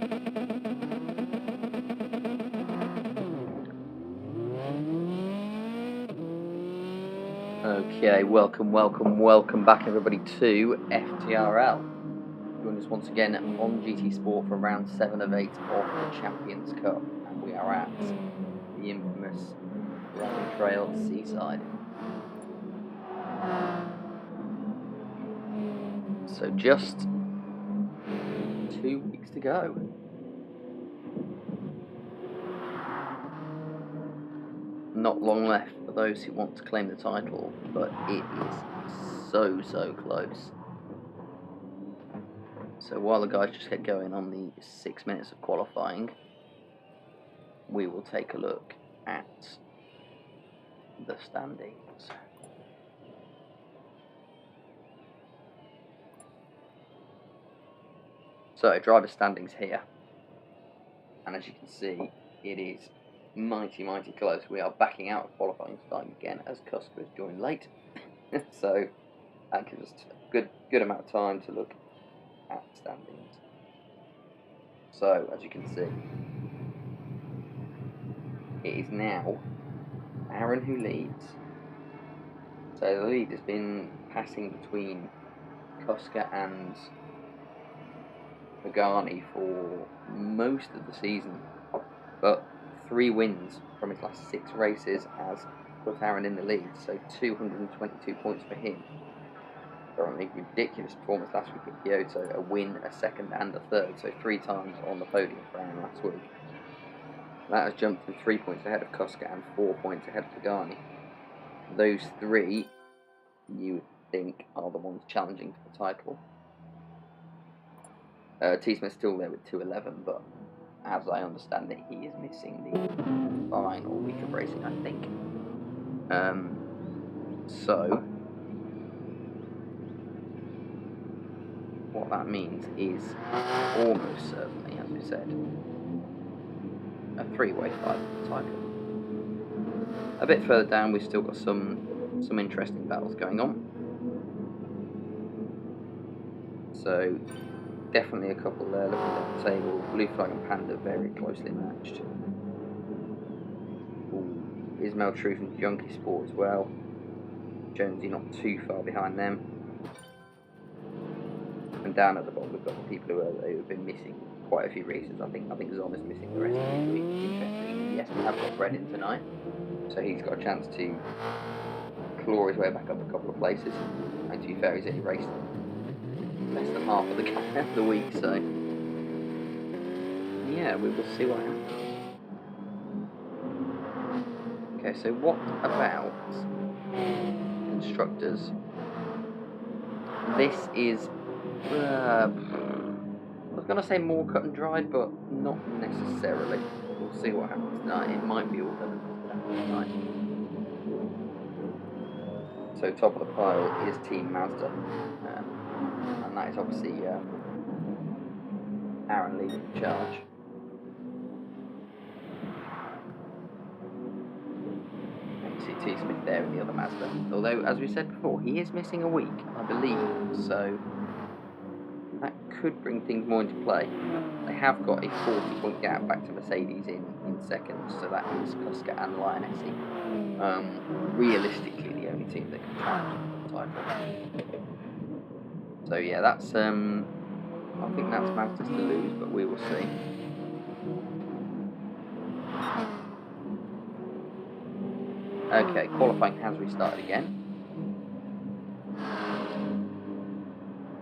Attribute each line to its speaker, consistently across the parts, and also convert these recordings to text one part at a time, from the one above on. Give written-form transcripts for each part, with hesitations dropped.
Speaker 1: Okay, welcome back everybody to FTRL. Join us once again on GT Sport for round 7 of 8 of the Champions Cup, and we are at the infamous Running Trail Seaside. So just 2 weeks to go. Not long left for those who want to claim the title, but it is so close. So while the guys just get going on the 6 minutes of qualifying, we will take a look at the standings. So driver standings here, and as you can see, it is mighty close. We are backing out of qualifying time again as customers join late. So that gives us a good amount of time to look at standings. So as you can see, it is now Aaron who leads. So the lead has been passing between Kuska and Pagani for most of the season, but 3 wins from his last 6 races has put Aaron in the lead, so 222 points for him. Currently ridiculous performance last week at Kyoto, a win, a second and a third, so 3 times on the podium for Aaron last week. That has jumped him 3 points ahead of Kuska and 4 points ahead of Pagani. Those 3, you would think, are the ones challenging for the title. T. Smith's still there with 211, but as I understand it, he is missing the final week of racing, I think. So what that means is almost certainly, as we said, a 3-way fight for the title. A bit further down, we've still got some interesting battles going on. So definitely a couple there looking at the table. Blue Flag and Panda very closely matched. Ooh, Ismail Truth and Junkie Sport as well. Jonesy not too far behind them. And down at the bottom we've got the people who have been missing quite a few races. I think Zom is missing the rest of the week. Interestingly, yes, we have got Brennan tonight, so he's got a chance to claw his way back up a couple of places. And to be fair, he's only raced less than half of the week, so yeah, we will see what happens. Okay, so what about constructors? This is I was going to say more cut and dried, but not necessarily. We'll see what happens tonight. It might be all done tonight. So top of the pile is Team Mazda, and that is obviously Aaron leading the charge. And you see T. Smith there in the other Mazda. Although, as we said before, he is missing a week, I believe, so that could bring things more into play. They have got a 40-point gap back to Mercedes in second, so that is Kuska and Lioness. Realistically, the only team that can challenge the title. So yeah, that's I think that's Mazda's to lose, but we will see. Okay, qualifying has restarted again.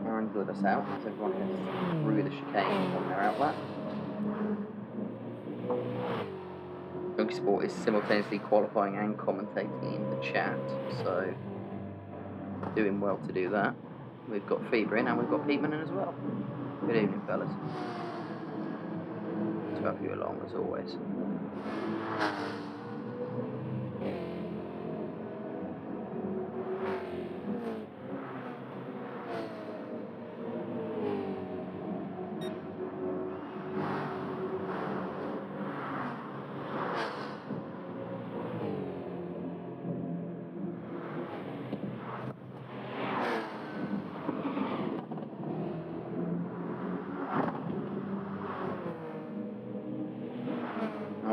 Speaker 1: Aaron's let us out, so everyone heads through the chicane on their outlet. Junkie Sport is simultaneously qualifying and commentating in the chat, so doing well to do that. We've got Fever in and we've got Peteman in as well. Good evening, fellas. To have you along as always.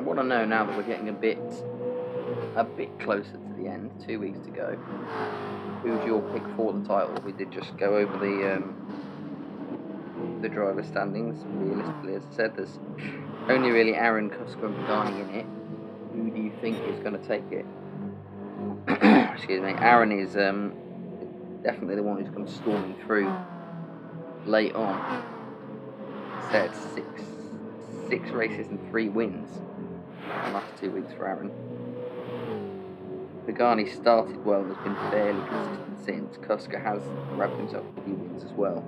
Speaker 1: want to know now that we're getting a bit closer to the end, 2 weeks to go. Who's your pick for the title? We did just go over the driver standings. Realistically, as I said, there's only really Aaron, Kuska and Pagani in it. Who do you think is going to take it? Excuse me. Aaron is definitely the one who's going to storm through late on. Said six races and 3 wins in the last 2 weeks for Aaron. Pagani started well and has been fairly consistent since. Kuska has grabbed himself a few wins as well.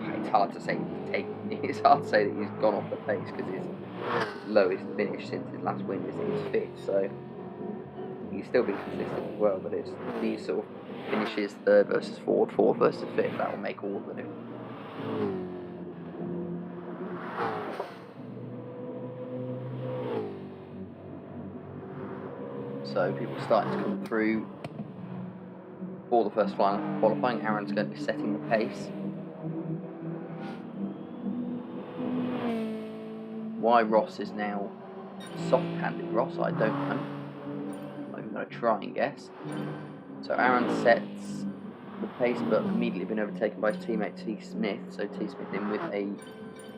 Speaker 1: It's hard to say it's hard to say that he's gone off the pace because his lowest finish since his last win is 5th, so he's still been consistent as well, but it's these sort of finishes 3rd versus 4th, 4th versus 5th, that will make all of the difference. So people are starting to come through for the first final qualifying. Aaron's going to be setting the pace. Why Ross is now soft-handed Ross, I don't know. I'm going to try and guess. So Aaron sets the pace, but immediately been overtaken by his teammate T. Smith. So T. Smith in with a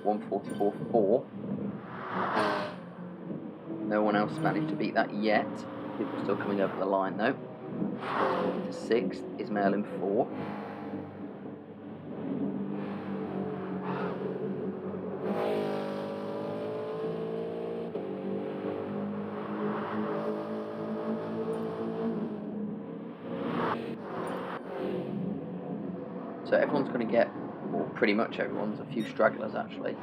Speaker 1: 1:44.4. No one else managed to beat that yet. People are still coming over the line though. Into 6th, Ismail in 4. So everyone's going to get, or pretty much everyone's, a few stragglers actually.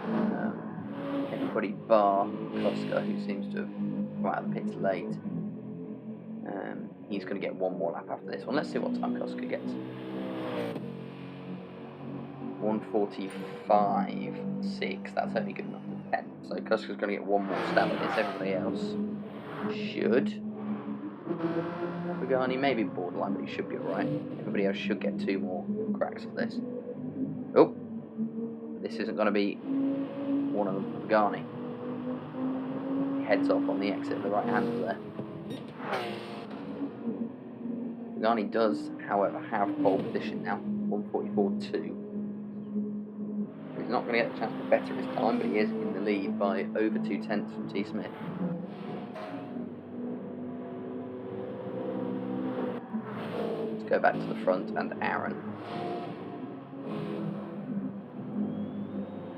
Speaker 1: Everybody bar Kuska, who seems to have come out of the pits late. He's going to get one more lap after this one. Let's see what time Kuska gets. 1:45.6. That's only good enough for 10. So Kuska's going to get one more stab at this. Everybody else should. Pagani may be borderline, but he should be alright. Everybody else should get 2 more cracks at this. Oh, this isn't going to be one of them for Pagani. He heads off on the exit of the right hand there. Pagani does, however, have pole position now, 1:44.2. He's not going to get a chance to better his time, but he is in the lead by over 2/10 from T. Smith. Let's go back to the front and Aaron.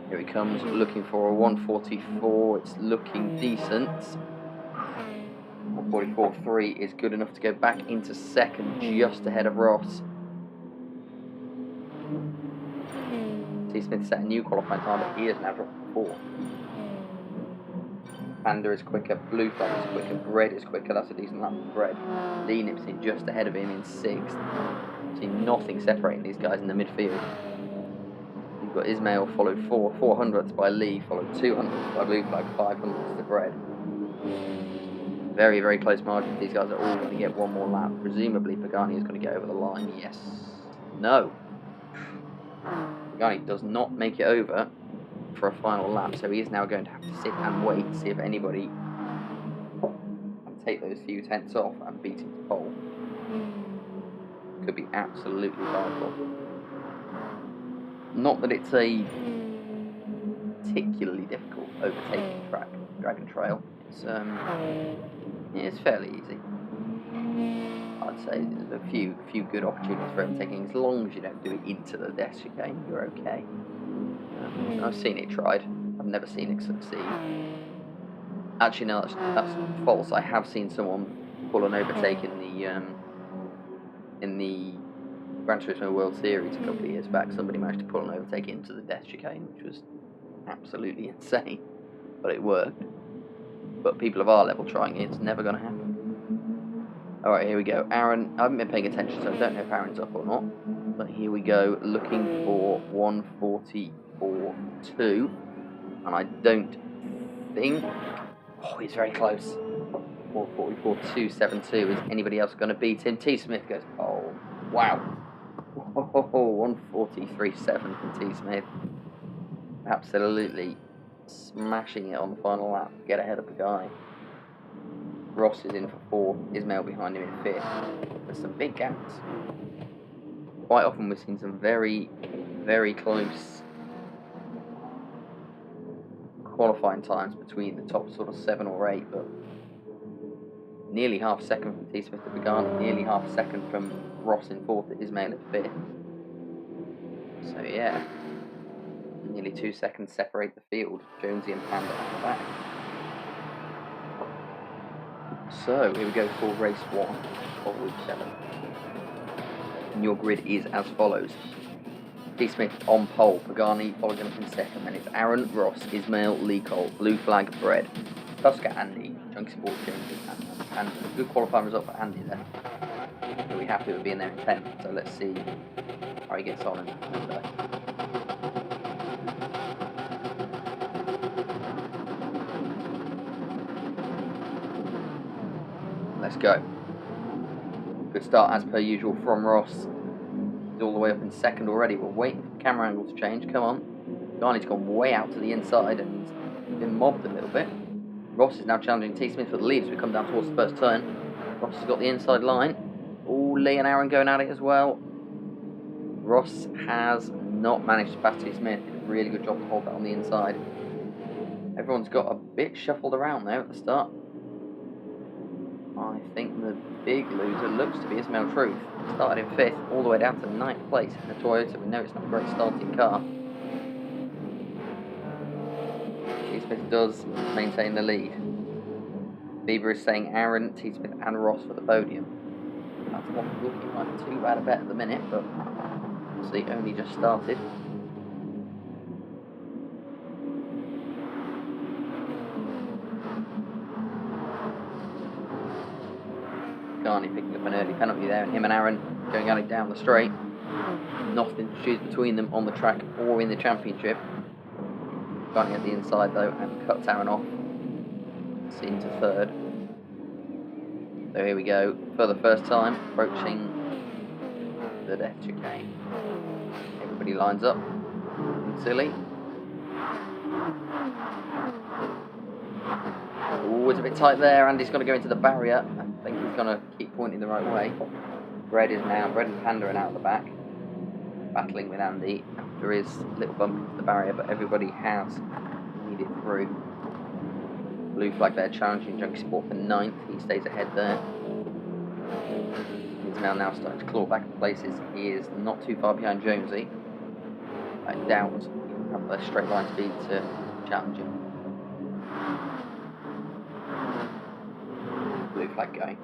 Speaker 1: Here he comes, looking for a 1:44. It's looking decent. 1:44.3 is good enough to go back into 2nd, just ahead of Ross. T. Smith set a new qualifying time, but he is now dropped to 4. Panda is quicker, Blue Flag is quicker, Bread is quicker. That's a decent lap for Bread. Lee Nips in just ahead of him in 6th. See nothing separating these guys in the midfield. You've got Ismail followed 400ths by Lee, followed 200ths by Blue Flag, 500ths to Bread. Very, very close margin. These guys are all going to get one more lap. Presumably Pagani is going to get over the line. Yes. No. Pagani does not make it over for a final lap, so he is now going to have to sit and wait to see if anybody can take those few tenths off and beat him to pole. Could be absolutely vital. Not that it's a particularly difficult overtaking track, Dragon Trail. It's fairly easy. I'd say there's a few good opportunities for overtaking. As long as you don't do it into the death chicane, you're okay. I've seen it tried. I've never seen it succeed. Actually, no, that's false. I have seen someone pull an overtake in the Gran Turismo World Series a couple of years back. Somebody managed to pull an overtake into the death chicane, which was absolutely insane, but it worked. But people of our level trying it, it's never going to happen. Alright, here we go. Aaron, I haven't been paying attention, so I don't know if Aaron's up or not. But here we go, looking for 1:44.2. And I don't think... Oh, he's very close. 1:44.272. Is anybody else going to beat him? T. Smith goes, oh, wow. 1:43.7 from T. Smith. absolutely smashing it on the final lap to get ahead of Pagani. Ross is in for fourth, Ismail behind him in fifth. There's some big gaps. Quite often we've seen some very, very close qualifying times between the top sort of 7 or 8, but nearly half a second from T. Smith to Pagani, nearly half a second from Ross in fourth to Ismail at fifth. So yeah, nearly 2 seconds separate the field, Jonesy and Panda at the back. So here we go for race 1 of week 7. And your grid is as follows. T. Smith on pole, Pagani following up in second, then it's Aaron, Ross, Ismail, Lee Cole, Blue Flag, Bread, Tusker, Andy, Junkie Sport, Jonesy, and a good qualifying result for Andy there. So we're happy with being there in 10th, so let's see how he gets on in that. Let's go. Good start as per usual from Ross. He's all the way up in second already. We're waiting for the camera angle to change. Come on. Garney's gone way out to the inside and he's been mobbed a little bit. Ross is now challenging T. Smith for the lead as we come down towards the first turn. Ross has got the inside line. Oh, Lee and Aaron going at it as well. Ross has not managed to pass T. Smith. Did a really good job to hold that on the inside. Everyone's got a bit shuffled around there at the start. I think the big loser looks to be Ismail Truth. Started in 5th, all the way down to 9th place in the Toyota. We know it's not a great starting car. T. Smith does maintain the lead. Bieber is saying Aaron, T. Smith and Ross for the podium. That's not looking like too bad a bet at the minute, but obviously only just started. Garney picking up an early penalty there, and him and Aaron going at it down the straight. Nothing to choose between them on the track or in the championship. Garney at the inside though and cuts Aaron off. Into 3rd. So here we go, for the first time, approaching the death chicane. Everybody lines up. Silly. Oh, it's a bit tight there. Andy's going to go into the barrier. I think he's going to keep pointing the right way. Bread and Panda are out the back, battling with Andy after his little bump into the barrier, but everybody has made it through. Blue Flag there challenging Junkie Sport for 9th. He stays ahead there. He's now starting to claw back in places. He is not too far behind Jonesy. I doubt he'll have the straight line speed to challenge him. Blue Flag going.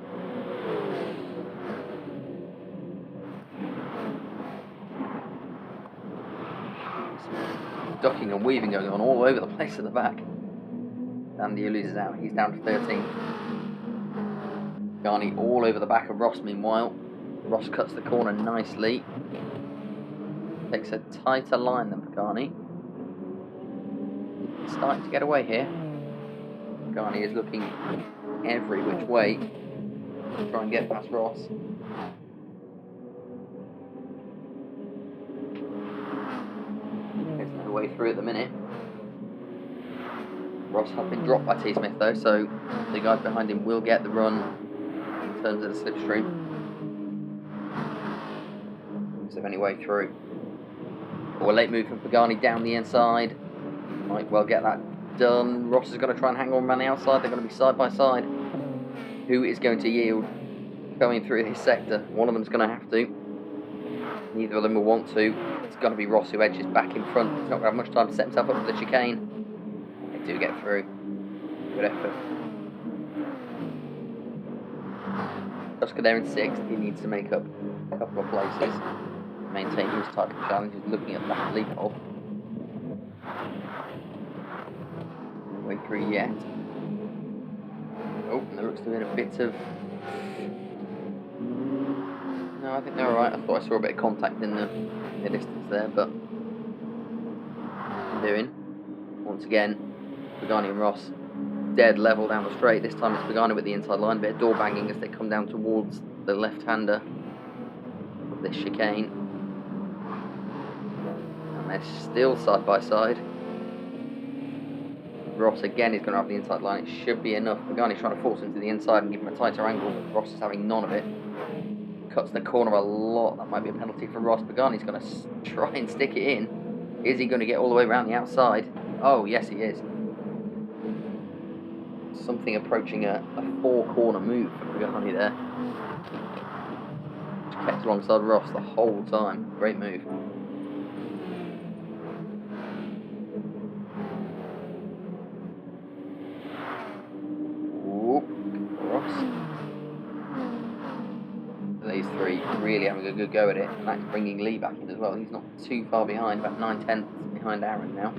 Speaker 1: Ducking and weaving going on all over the place at the back. Andy loses out. He's down to 13th. Garney all over the back of Ross meanwhile. Ross cuts the corner nicely. Takes a tighter line than Pagani. He's starting to get away here. Pagani is looking every which way to try and get past Ross. There's no way through at the minute. Ross has been dropped by T. Smith though, so the guys behind him will get the run in terms of the slipstream. So any way through. Or a late move from Pagani down the inside. Might well get that done. Ross is going to try and hang on around the outside. They're going to be side by side. Who is going to yield going through this sector? One of them's going to have to. Neither of them will want to. It's going to be Ross who edges back in front. He's not going to have much time to set himself up for the chicane. They do get through. Good effort. Tusker there in 6th. He needs to make up a couple of places. Maintain his title challenge. He's looking at that lead off. Way through yet. Oh, and there looks to be a bit of... No, I think they're alright. I thought I saw a bit of contact in the distance there, but... Doing. Once again, Pagani and Ross dead level down the straight. This time it's Pagani with the inside line, bit of door banging as they come down towards the left-hander of this chicane. And they're still side by side. Ross again is going to have the inside line. It should be enough. Pagani's trying to force him to the inside and give him a tighter angle, but Ross is having none of it. Cuts the corner a lot. That might be a penalty for Ross. Pagani's going to try and stick it in. Is he going to get all the way around the outside? Oh, yes, he is. Something approaching a four-corner move for Pagani there. Kept alongside Ross the whole time. Great move. Ross. These three really having a good go at it. And that's bringing Lee back in as well. He's not too far behind, about 9/10 behind Aaron now.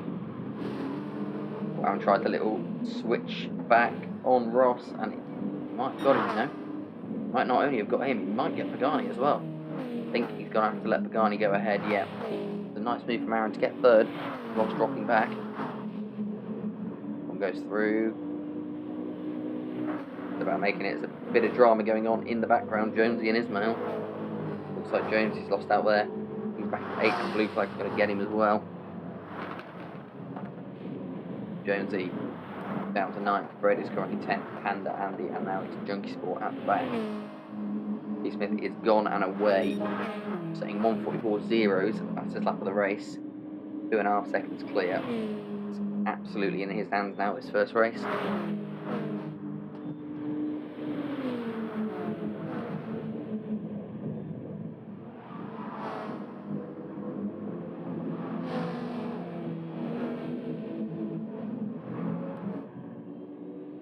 Speaker 1: Aaron tried the little switch back on Ross, and he might have got him, you know. Might not only have got him, he might get Pagani as well. I think he's going to have to let Pagani go ahead, yeah. It's a nice move from Aaron to get third. Ross dropping back. One goes through. It's about making it. There's a bit of drama going on in the background. Jonesy and Ismail. Looks like Jonesy's lost out there. He's back at 8 and blue flag's going to get him as well. Jonesy down to 9th. Fred is currently 10th. Panda, Andy, and now it's Junkie Sport at the back. T. Smith is gone and away, setting 1:44 zeros. Fastest lap of the race. 2.5 seconds clear. It's absolutely in his hands now, this first race.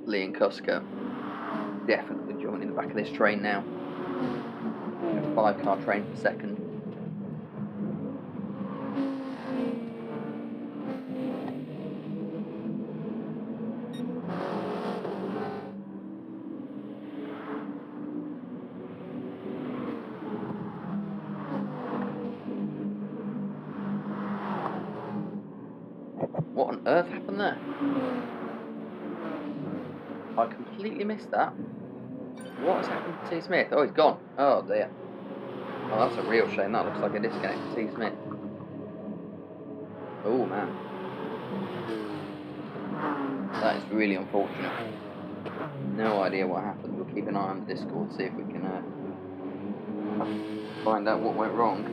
Speaker 1: Lee and Kuska definitely joining the back of this train now. A 5-car train for second. What on earth happened there? I completely missed that. What has happened to T. Smith? Oh, he's gone. Oh, dear. Oh, that's a real shame. That looks like a disconnect for T. Smith. Oh, man. That is really unfortunate. No idea what happened. We'll keep an eye on the Discord, see if we can find out what went wrong.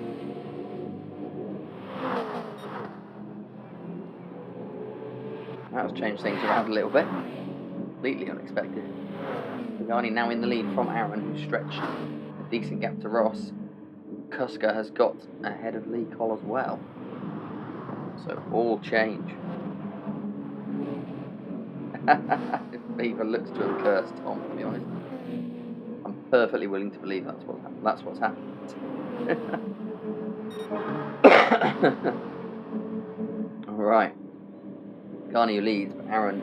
Speaker 1: That has changed things around a little bit. Completely unexpected. Pagani now in the lead from Aaron, who stretched a decent gap to Ross. Kuska has got ahead of Lee Cole as well. So all change. If Beaver looks to have cursed Tom, to be honest. I'm perfectly willing to believe that's what's happened. Alright. Pagani leads, but Aaron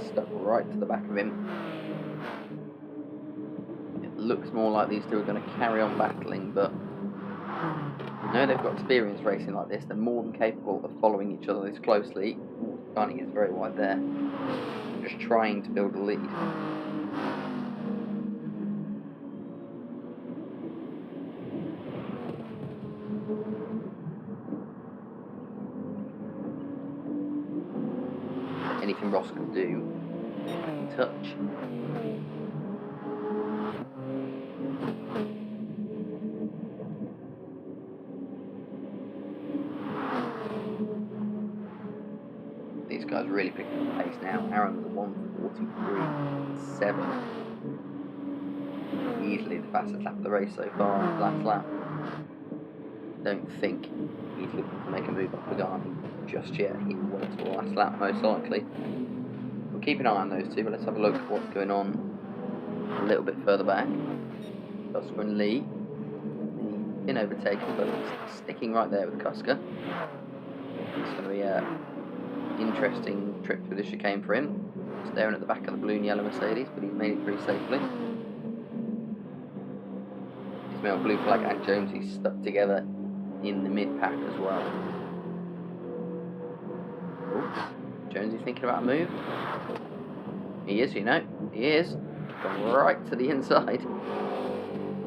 Speaker 1: stuck right to the back of him. It looks more like these two are going to carry on battling, but no, they've got experience racing like this. They're more than capable of following each other this closely. Pagani is very wide there. Just trying to build a lead. Anything Ross can do, can touch. These guys really picking up the pace now. Aaron with a 1:43.7. Easily the fastest lap of the race so far on the last lap. Don't think he's looking to make a move on Pagani just yet. He will wait till the last lap most likely. We'll keep an eye on those two, but let's have a look at what's going on a little bit further back. Kuska and Lee. He's been overtaken, but he's sticking right there with Kuska. It's going to be an interesting trip through the chicane for him. Staring at the back of the blue and yellow Mercedes, but he's made it through safely. Ismail, blue flag and Jonesy stuck together in the mid-pack as well. Ooh. Jonesy thinking about a move. He is, you know. He is. Gone right to the inside.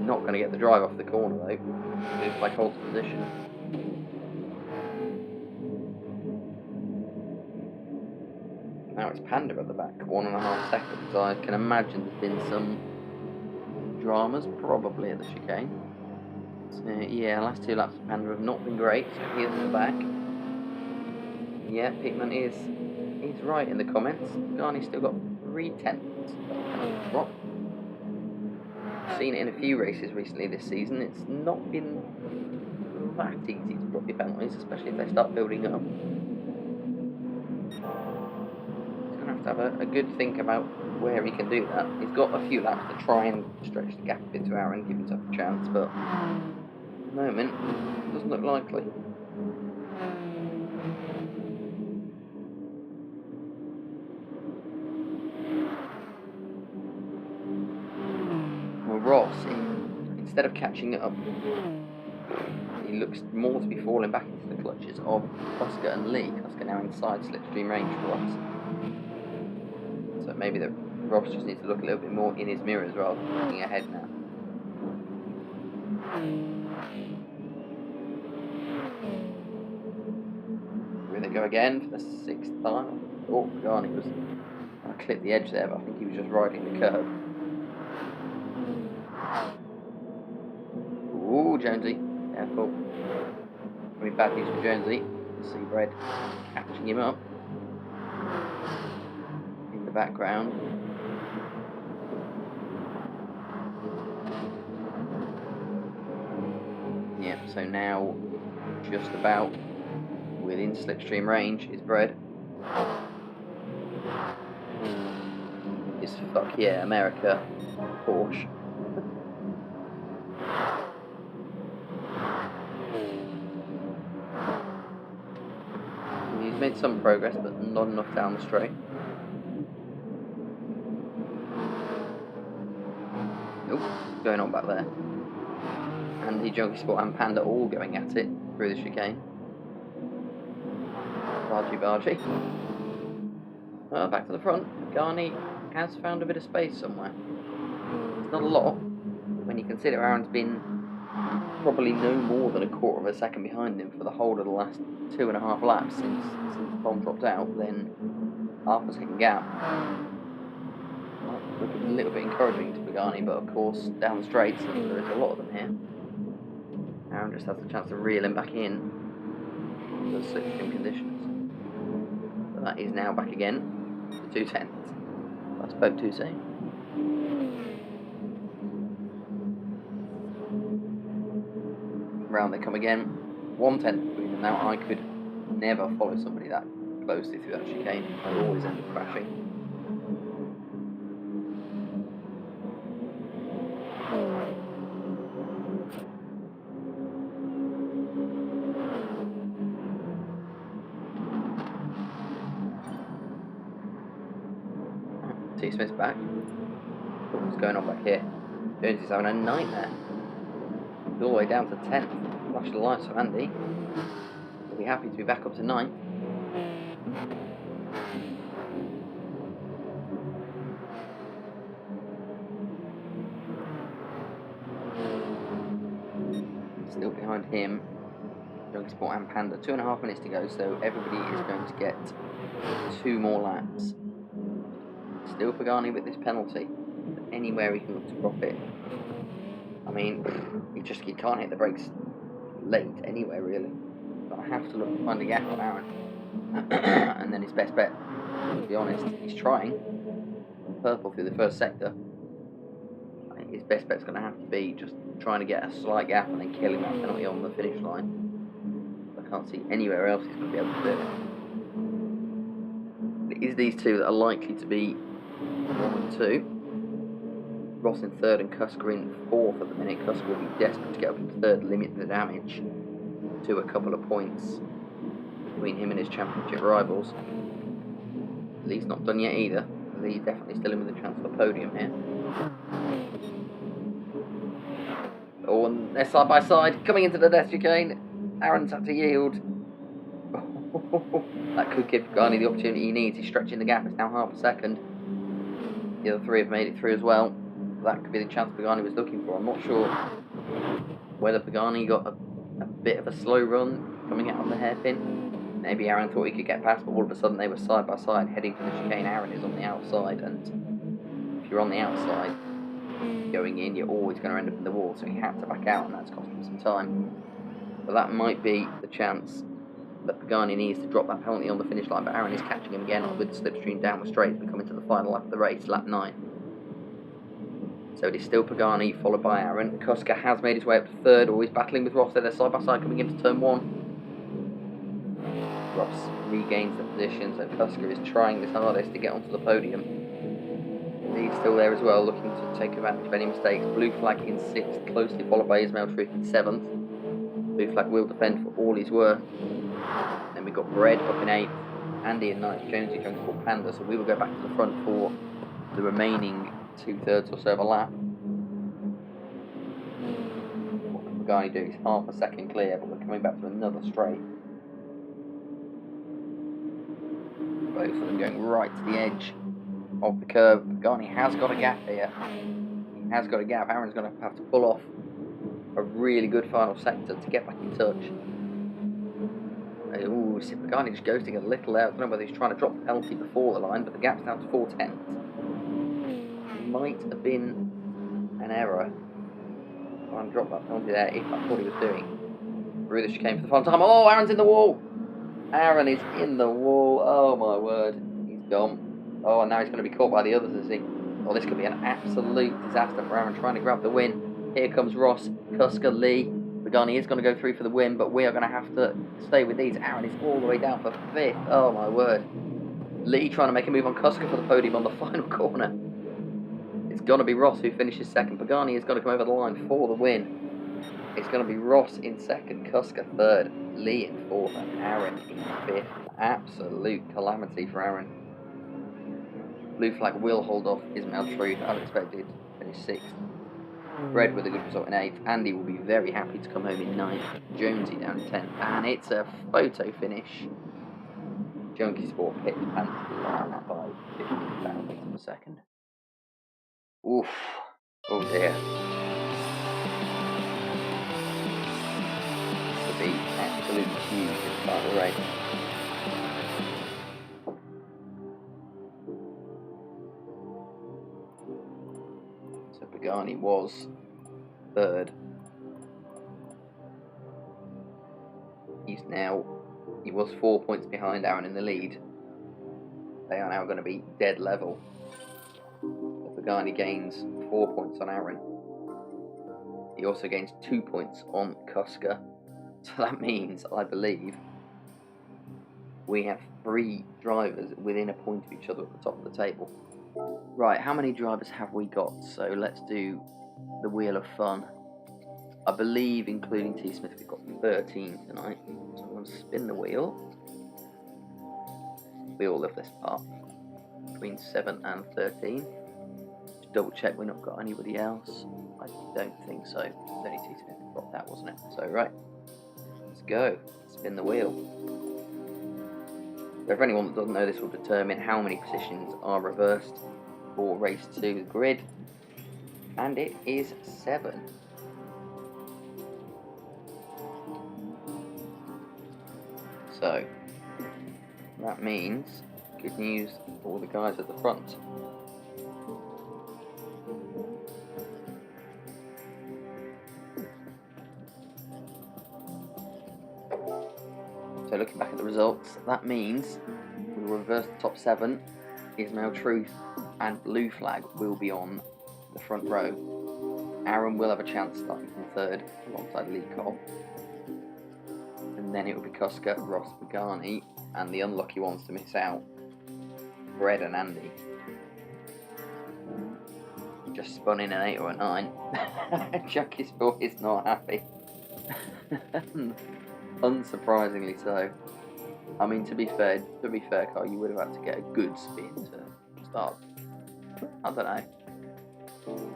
Speaker 1: Not going to get the drive off the corner though. Blue flag holds position. Now it's Panda at the back, 1.5 seconds. I can imagine there's been some dramas probably at the chicane. So yeah, last 2 laps of Panda have not been great, so he's in the back. Yeah, Pigman is right in the comments. Garney's still got 3/10 drop. I've seen it in a few races recently this season. It's not been that easy to drop your penalties, especially if they start building up. He's going to have a good think about where he can do that. He's got a few laps to try and stretch the gap a bit to Aaron and give himself a chance, but at the moment, it doesn't look likely. Well, Ross, instead of catching up, he looks more to be falling back into the clutches of Oscar and Lee. Oscar now inside slipstream range for Ross. So maybe Ross just needs to look a little bit more in his mirrors rather than looking ahead now. Here they go again for the 6th time. Oh, Garney was... I clipped the edge there, but I think he was just riding the curb. Ooh, Jonesy. Careful. Really bad news for Jonesy. Seabread catching him up. In the background. Yep, so now just about within slipstream range is Bread. It's fuck yeah, America, Porsche. He's made some progress, but not enough down the straight. Nope, going on back there. And the Junkie Sport and Panda all going at it through the chicane. Bargy. Well, back to the front. Garney has found a bit of space somewhere. It's not a lot when you consider Aaron's been probably no more than a quarter of a second behind him for the whole of the last 2.5 laps since Tom dropped out, then half a second gap. Well, looking a little bit encouraging to Pagani, but of course down the straights, and there is a lot of them here. Aaron just has the chance to reel him back in the slipstream conditions. But that is now back again to 2/10. I spoke too soon. Round they come again. 1/10 between them. Now I could never follow somebody that closely through that chicane. I'd always end up crashing. T. Smith's back. What's going on back here? Jonesy's having a nightmare. He's all the way down to 10th. Flash the lights for Andy. He'll be happy to be back up to 9th. Still behind him, Junkie Sport and Panda. 2.5 minutes to go, so everybody is going to get 2 more laps. Still Pagani with this penalty. Anywhere he can look to drop it. I mean, he can't hit the brakes late anywhere really. But I have to look to find a gap on Aaron. And then his best bet, to be honest, he's trying. Purple through the first sector. I think his best bet's going to have to be just trying to get a slight gap and then killing that penalty on the finish line. I can't see anywhere else he's going to be able to do it. But it is these two that are likely to be 1 and 2. Ross in 3rd and Cusker in 4th at the minute. Cusker will be desperate to get up into 3rd, limit the damage to a couple of points between him and his championship rivals. Lee's not done yet either. Lee definitely still in with a chance for a podium here. Oh, and they're side by side, coming into the death chicane. Aaron's had to yield. That could give Garney the opportunity he needs. He's stretching the gap, it's now half a second. The other 3 have made it through as well. That could be the chance Pagani was looking for. I'm not sure whether Pagani got a bit of a slow run coming out on the hairpin. Maybe Aaron thought he could get past, but all of a sudden they were side by side heading for the chicane. Aaron is on the outside, and if you're on the outside going in, you're always going to end up in the wall, so he had to back out, and that's cost him some time. But that might be the chance that Pagani needs to drop that penalty on the finish line, but Aaron is catching him again with the slipstream downward straight as we come into the final lap of the race, lap 9. So it is still Pagani, followed by Aaron. Kuska has made his way up to third, always battling with Ross there. They're side by side coming into turn 1. Ross regains the position, so Kuska is trying his hardest to get onto the podium. He's still there as well, looking to take advantage of any mistakes. Blue flag in 6th, closely followed by Ismail Truth in 7th. Blue flag will defend for all he's worth. Then we've got Bread up in 8th, Andy in 9th, Jonesy Jones for Panda, so we will go back to the front for the remaining 2/3 or so of a lap. What can Pagani do? He's half a second clear, but we're coming back to another straight. Both of them going right to the edge of the curve. Pagani has got a gap here. He has got a gap. Aaron's going to have to pull off a really good final sector to get back in touch. Ooh, Pagani just ghosting a little out. I don't know whether he's trying to drop the penalty before the line, but the gap's down to 4/10. Might have been an error. Trying to drop that penalty there if that's what he was doing. Through the chicane for the final time. Oh, Aaron's in the wall! Aaron is in the wall. Oh my word. He's gone. Oh, and now he's going to be caught by the others, is he? Oh, this could be an absolute disaster for Aaron trying to grab the win. Here comes Ross, Kuska, Lee. Pagani is going to go through for the win, but we are going to have to stay with these. Aaron is all the way down for 5th. Oh my word. Lee trying to make a move on Kuska for the podium on the final corner. It's going to be Ross who finishes 2nd. Pagani is going to come over the line for the win. It's going to be Ross in 2nd, Kuska 3rd, Lee in 4th, and Aaron in 5th. Absolute calamity for Aaron. Blue flag will hold off Ismail Truth, as expected, finish 6th. Bread with a good result in 8th. Andy will be very happy to come home in 9th. Jonesy down in 10th. And it's a photo finish. Junkie Sport hit the Panther line by 15 thousandths of a second. Oof. Oh dear. To be absolutely huge at the start of the race. So Pagani was 3rd. He was 4 points behind Aaron in the lead. They are now going to be dead level. So Pagani gains 4 points on Aaron. He also gains 2 points on Kuska. So that means, I believe, we have 3 drivers within a point of each other at the top of the table. Right, how many drivers have we got? So let's do the Wheel of Fun. I believe, including T. Smith, we've got 13 tonight. So I'm going to spin the wheel. We all love this part. Between 7 and 13. Just double check we've not got anybody else. I don't think so. It's only T. Smith who got that, wasn't it? So, right. Let's go. Spin the wheel. So for anyone that doesn't know, this will determine how many positions are reversed for race 2 grid. And it is 7. So, that means good news for all the guys at the front. So looking back at the results, that means we'll reverse the top 7. Ismail Truth and Blue Flag will be on the front row. Aaron will have a chance starting from 3rd alongside Lee Cole. And then it will be Kuska, Ross, Pagani, and the unlucky ones to miss out, Bread and Andy. Just spun in an 8 or a 9. Junkie Sport is not happy. Unsurprisingly so. I mean, to be fair, Carl, you would have had to get a good spin to start. I don't know.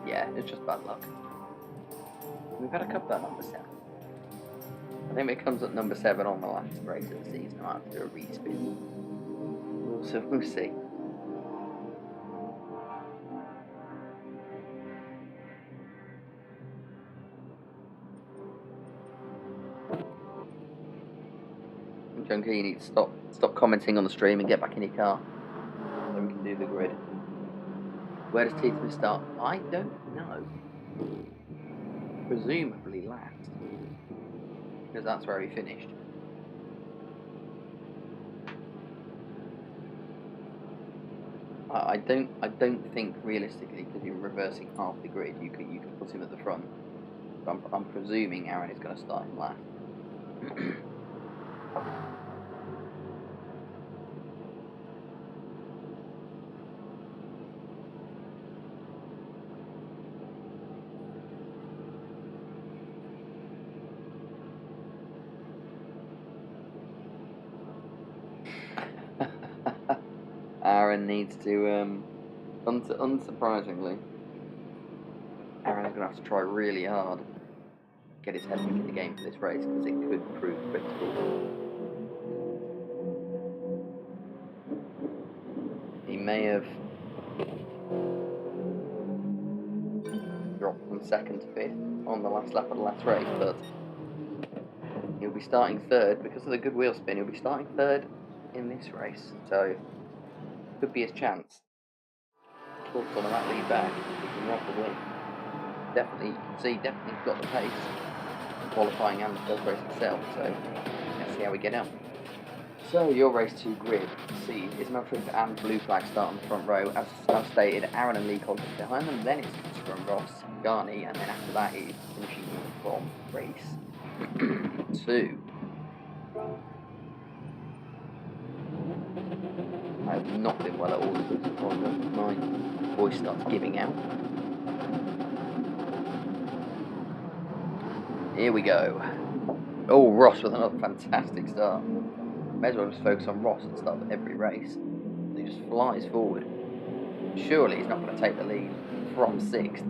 Speaker 1: Yeah, it's just bad luck. We've had a couple at number 7. I think it comes at number 7 on the last race of the season. I might have to do a respin. So we'll see. Junkie, you need to stop commenting on the stream and get back in your car. Then we can do the grid. Where does T Smith start? I don't know. Presumably last, because that's where he finished. I don't think realistically, because you're reversing half the grid, you can put him at the front. But I'm presuming Aaron is going to start him last. Aaron needs to, unsurprisingly, Aaron's going to have to try really hard to get his head back in the game for this race, because it could prove critical. He may have dropped from 2nd to 5th on the last lap of the last race, but he'll be starting 3rd because of the good wheel spin. He'll be starting 3rd in this race, so could be his chance. Talked on that lead back, he can rock the win. Definitely, you can see, definitely got the pace, qualifying and the first race itself. So let's see how we get on. So your race 2 grid, see, Ismail Trick and Blue Flag start on the front row. As I've stated, Aaron and Lee Collins behind them. Then it's Custer and Ross, Garney, and then after that is finishing from race 2. I have not been well at all this week. My voice starts giving out. Here we go. Oh, Ross with another fantastic start. May as well just focus on Ross at the start of every race. He just flies forward. Surely he's not going to take the lead from 6th.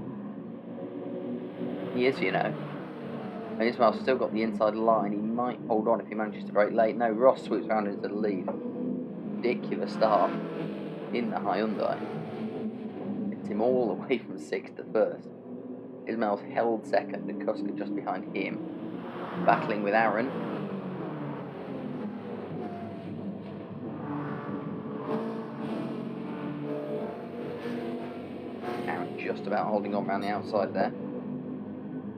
Speaker 1: He is, you know. And Ismail's still got the inside line. He might hold on if he manages to break late. No, Ross swoops round into the lead. Ridiculous start in the Hyundai. It's him all the way from 6th to 1st. Ismail's held 2nd and Kuska just behind him, battling with Aaron. Aaron just about holding on around the outside there.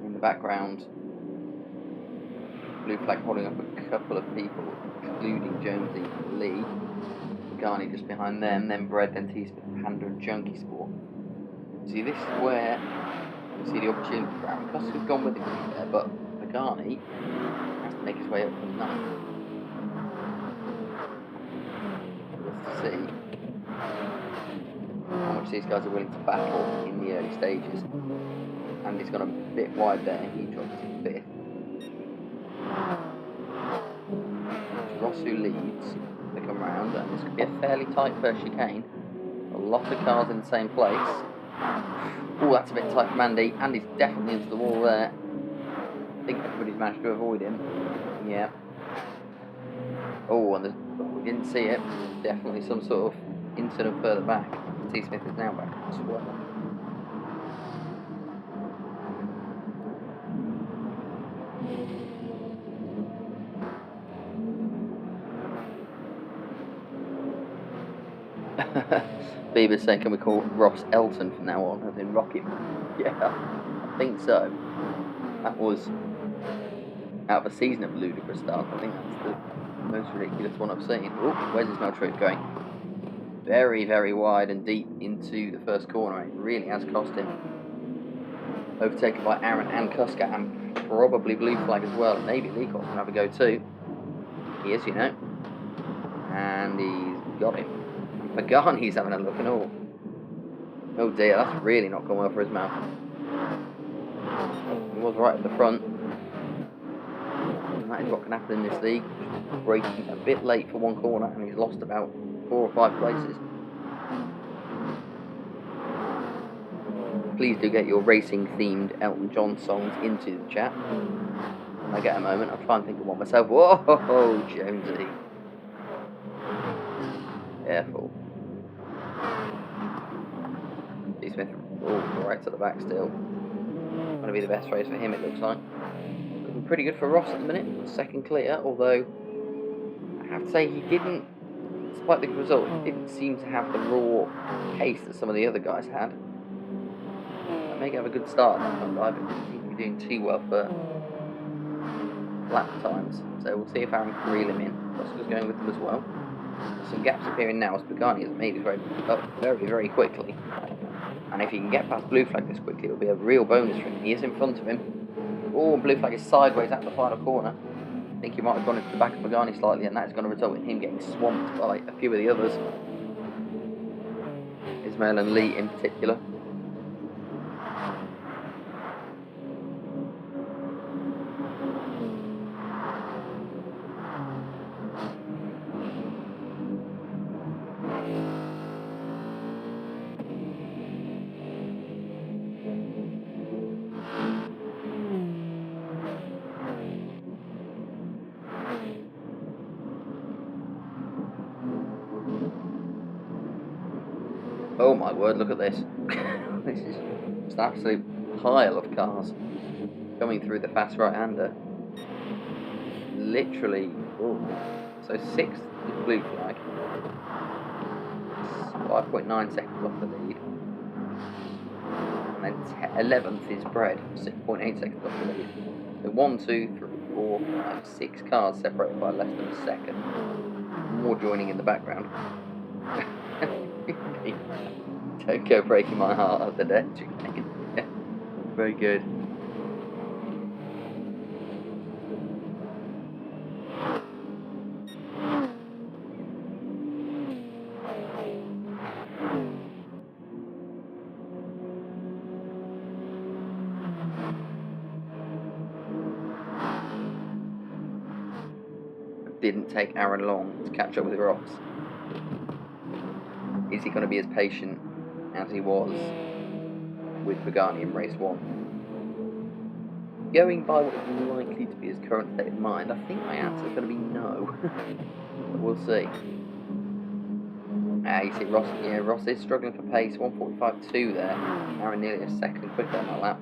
Speaker 1: In the background, Blue Flag holding up a couple of people, including Jonesy and Lee. Garney just behind them, then Bread, then T-Smith, Panda and Junkie Sport. See, this is where you see the opportunity for Aaron. Kuska's gone with him there, but Garney has to make his way up from 9th. Let's see how much these guys are willing to battle in the early stages. And he's gone a bit wide there, he drops to 5th. Ross who leads. They come round, and this could be a fairly tight first chicane. A lot of cars in the same place. Oh, that's a bit tight from Andy. Andy's definitely into the wall there. I think everybody's managed to avoid him. Yeah. Oh, and we didn't see it. Definitely some sort of incident further back. T. Smith is now back as well. Bieber's saying, can we call Ross Elton from now on, as in Rocket? Yeah, I think so. That was out of a season of ludicrous start. I think that's the most ridiculous one I've seen. Oh, where's his Meltrip going? Very, very wide and deep into the first corner. It really has cost him. Overtaken by Aaron and Kuska, and probably Blue Flag as well. Maybe Lee Cox can have a go too. He is, you know. And he's got him. Pagani's having a look and all. Oh dear, that's really not gone well for his mouth. He was right at the front. And that is what can happen in this league. Braking a bit late for one corner, and he's lost about 4 or 5 places. Please do get your racing themed Elton John songs into the chat. When I get a moment, I'll try and think of one myself. Whoa, Jonesy. Careful. D. Smith, right to the back still. Going to be the best race for him, it looks like. Looking pretty good for Ross at the minute. 2nd clear, although have to say he didn't, despite the result, he didn't seem to have the raw pace that some of the other guys had. Make have a good start at that front dive, but didn't seem to be doing too well for lap times. So we'll see if Aaron can reel him in. Oscar's going with them as well. There's some gaps appearing now as Pagani has made his way up very, very quickly. And if he can get past Blue Flag this quickly, it'll be a real bonus for him. He is in front of him. Oh, Blue Flag is sideways at the final corner. I think he might have gone into the back of Pagani slightly, and that is going to result in him getting swamped by a few of the others. Ismail and Lee in particular. Oh my word, look at this. This is just an absolute pile of cars coming through the fast right-hander. Literally, ooh. So 6th is Blue Flag. 5.9 seconds off the lead. And then 11th is Bread, 6.8 seconds off the lead. So 1, 2, 3, 4, 5, 6 cars separated by less than a second. More joining in the background. Don't go breaking my heart at the death. Very good. Didn't take Aaron long to catch up with Ross. Is he going to be as patient as he was with Pagani in race 1? Going by what is likely to be his current state of mind, I think my answer is going to be no. But we'll see. You see Ross, Ross is struggling for pace, 1:45.2 there. Aaron nearly a second quicker on that lap.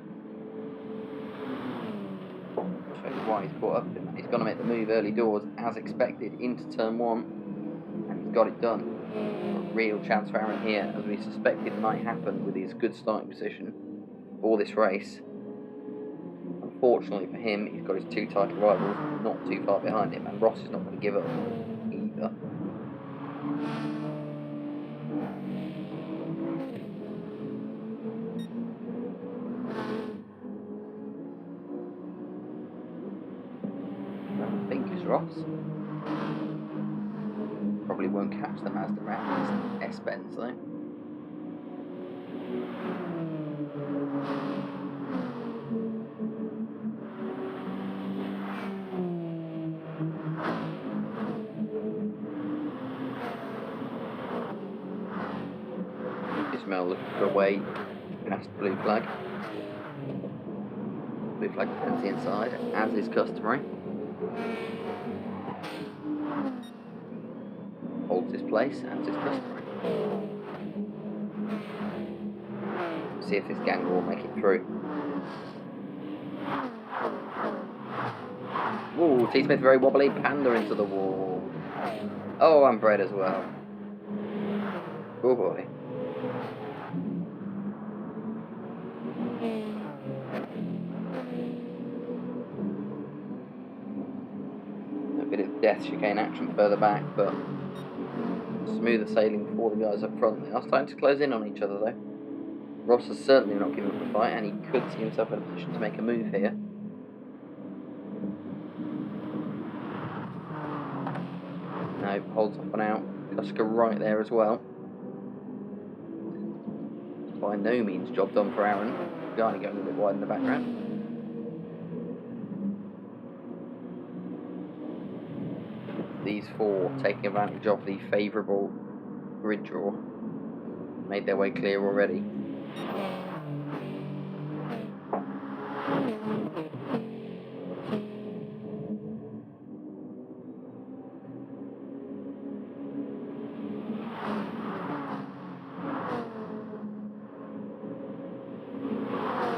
Speaker 1: Shows why he's caught up in that. He's going to make the move early doors as expected into turn 1, and he's got it done. A real chance for Aaron here, as we suspected might happen with his good starting position for this race. Unfortunately for him, he's got his 2 title rivals not too far behind him, and Ross is not going to give up either. I think it's Ross. Probably won't catch the Mazda round S-Benz though. Ismail looking for a way past Blue Flag. Blue Flag defends the inside, as is customary. Holds his place, as is customary. See if this gang will make it through. Ooh, T. Smith very wobbly, Panda into the wall. Oh, and Bread as well. Oh boy. A bit of death chicane action further back, but smoother sailing for the guys up front. They are starting to close in on each other though. Ross has certainly not given up the fight, and he could see himself in a position to make a move here. No, holds off and out. Kuska right there as well. By no means job done for Aaron. Garney going a bit wide in the background. These 4 taking advantage of the favourable grid draw. Made their way clear already.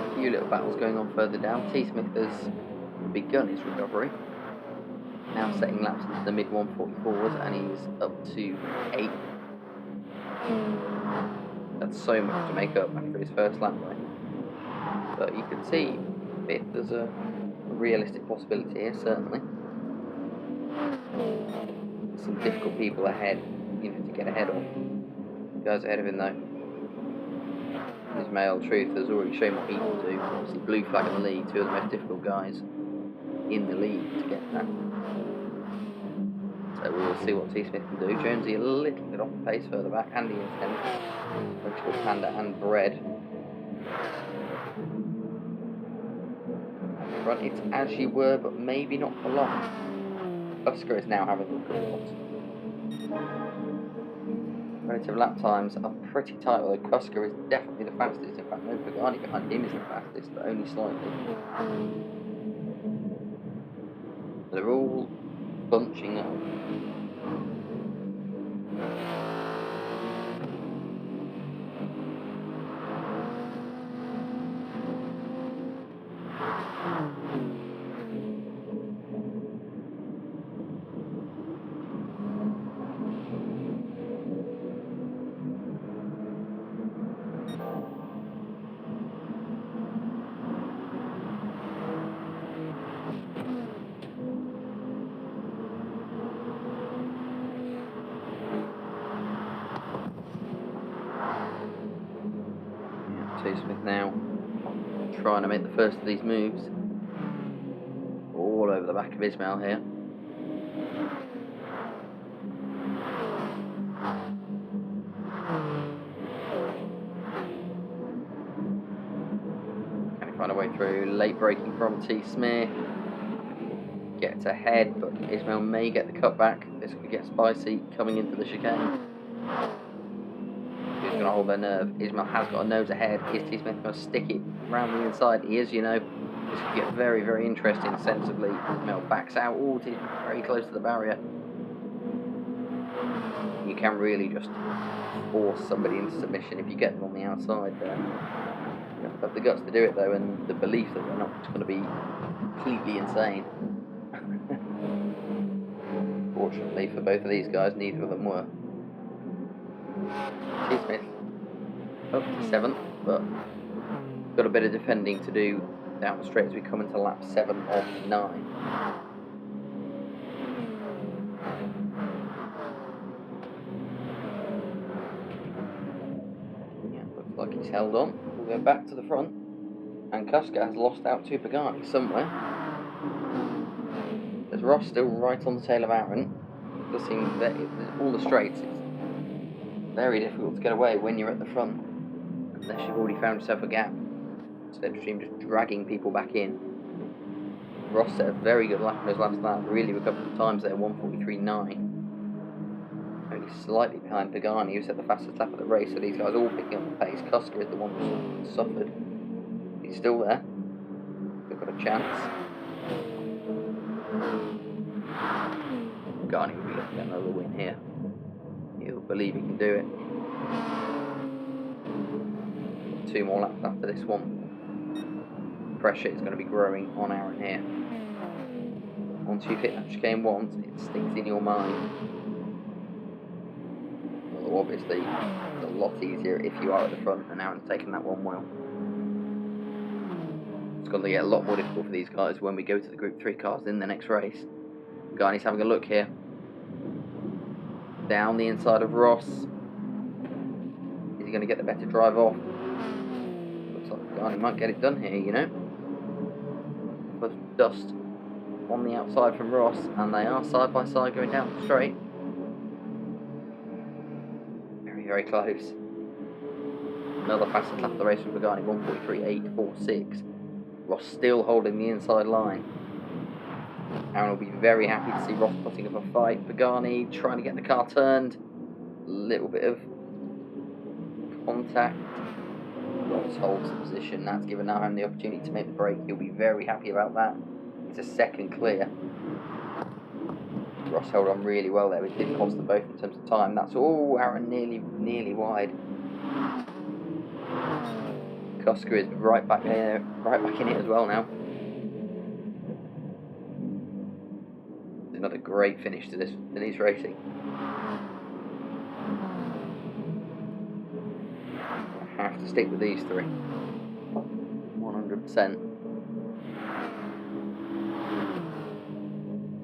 Speaker 1: A few little battles going on further down. T. Smith has begun his recovery. now setting laps into the mid 144s, and he's up to 8th. That's so much to make up after his first lap though. But you can see 5th as a realistic possibility here, certainly. Some difficult people ahead, you know, to get ahead of. Guys ahead of him though. Ismail Truth has already shown what he can do. Obviously blue flag in the lead, two of the most difficult guys in the lead to get that. So we'll see what T. Smith can do. Jonesy a little bit off the pace further back. Andy in 10th. Virtual Panda and Bread. Front, it's as you were, but maybe not for long. Husker is now having a look at what. Relative lap times are pretty tight, although Kusker is definitely the fastest. In fact, no, Pagani behind him is the fastest, but only slightly. They're all bunching up. T. Smith now trying to make the first of these moves. All over the back of Ismail here. Can he find a way through? Late braking from T. Smith. Gets ahead, but Ismail may get the cutback. This could get spicy coming into the chicane. Who's going to hold their nerve? Ismail has got a nose ahead. Is T. Smith going to stick it round the inside? He is, you know. This could get very, very interesting sensibly. Ismail backs out. Oh, T. Smith very close to the barrier. You can really just force somebody into submission if you get them on the outside there. You have to have the guts to do it though, and the belief that they're not just going to be completely insane. Fortunately for both of these guys, neither of them were. T. Smith up to 7th, but got a bit of defending to do down the straight as we come into lap 7 of 9. Yeah, looks like he's held on. We'll go back to the front, and Kusker has lost out to Pagani somewhere. There's Ross still right on the tail of Aaron. Does seem that all the straights, it's very difficult to get away when you're at the front, unless you've already found yourself a gap. Instead of just dragging people back in. Ross set a very good lap on his last lap, really recovered the times there, 1:43.9. Only slightly behind Pagani, who set the fastest lap of the race, so these guys all picking up the pace. Kusker is the one who suffered. He's still there. They've got a chance. Pagani will be looking at another win here. He'll believe he can do it. 2 more laps after this one. Pressure is going to be growing on Aaron here. Once you've hit that chicane once, it sticks in your mind. Although obviously, it's a lot easier if you are at the front and Aaron's taking that one well. It's going to get a lot more difficult for these guys when we go to the Group 3 cars in the next race. Garney's having a look here. Down the inside of Ross. Is he going to get the better drive off? Looks like Garney might get it done here, you know. But dust on the outside from Ross, and they are side by side going down the straight. Very, very close. Another fastest lap of the race from Pagani, 1:43.846. Ross still holding the inside line. Aaron will be very happy to see Ross putting up a fight. Pagani trying to get the car turned. A little bit of contact. Ross holds the position. That's given Aaron the opportunity to make the break. He'll be very happy about that. It's a second clear. Ross held on really well there. It didn't cost them both in terms of time. That's all. Aaron nearly wide. Kusker is right back in it as well now. another great finish to this Denise racing. I have to stick with these three. 100%.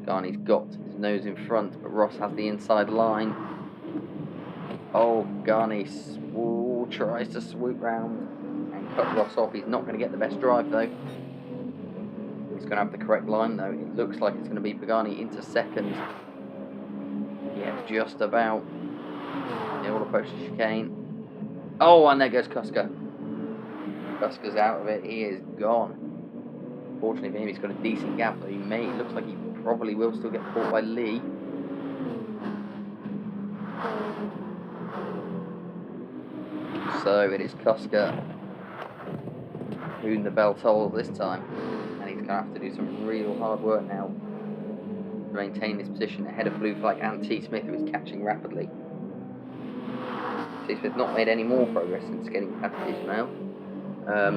Speaker 1: Pagani's got his nose in front, but Ross has the inside line. Oh, Pagani tries to swoop round and cut Ross off. He's not going to get the best drive though. He's going to have the correct line though. It looks like it's going to be Pagani into second. Yeah, just about. They all approach the chicane. Oh, and there goes Kuska. Kuska's out of it. He is gone. Fortunately for him, he's got a decent gap, though. It looks like he probably will still get caught by Lee. So it is Kuska who the bell tolls this time, and he's going to have to do some real hard work now to maintain this position ahead of Blue Flag and T. Smith, who is catching rapidly. T. Smith not made any more progress since getting past Ismail,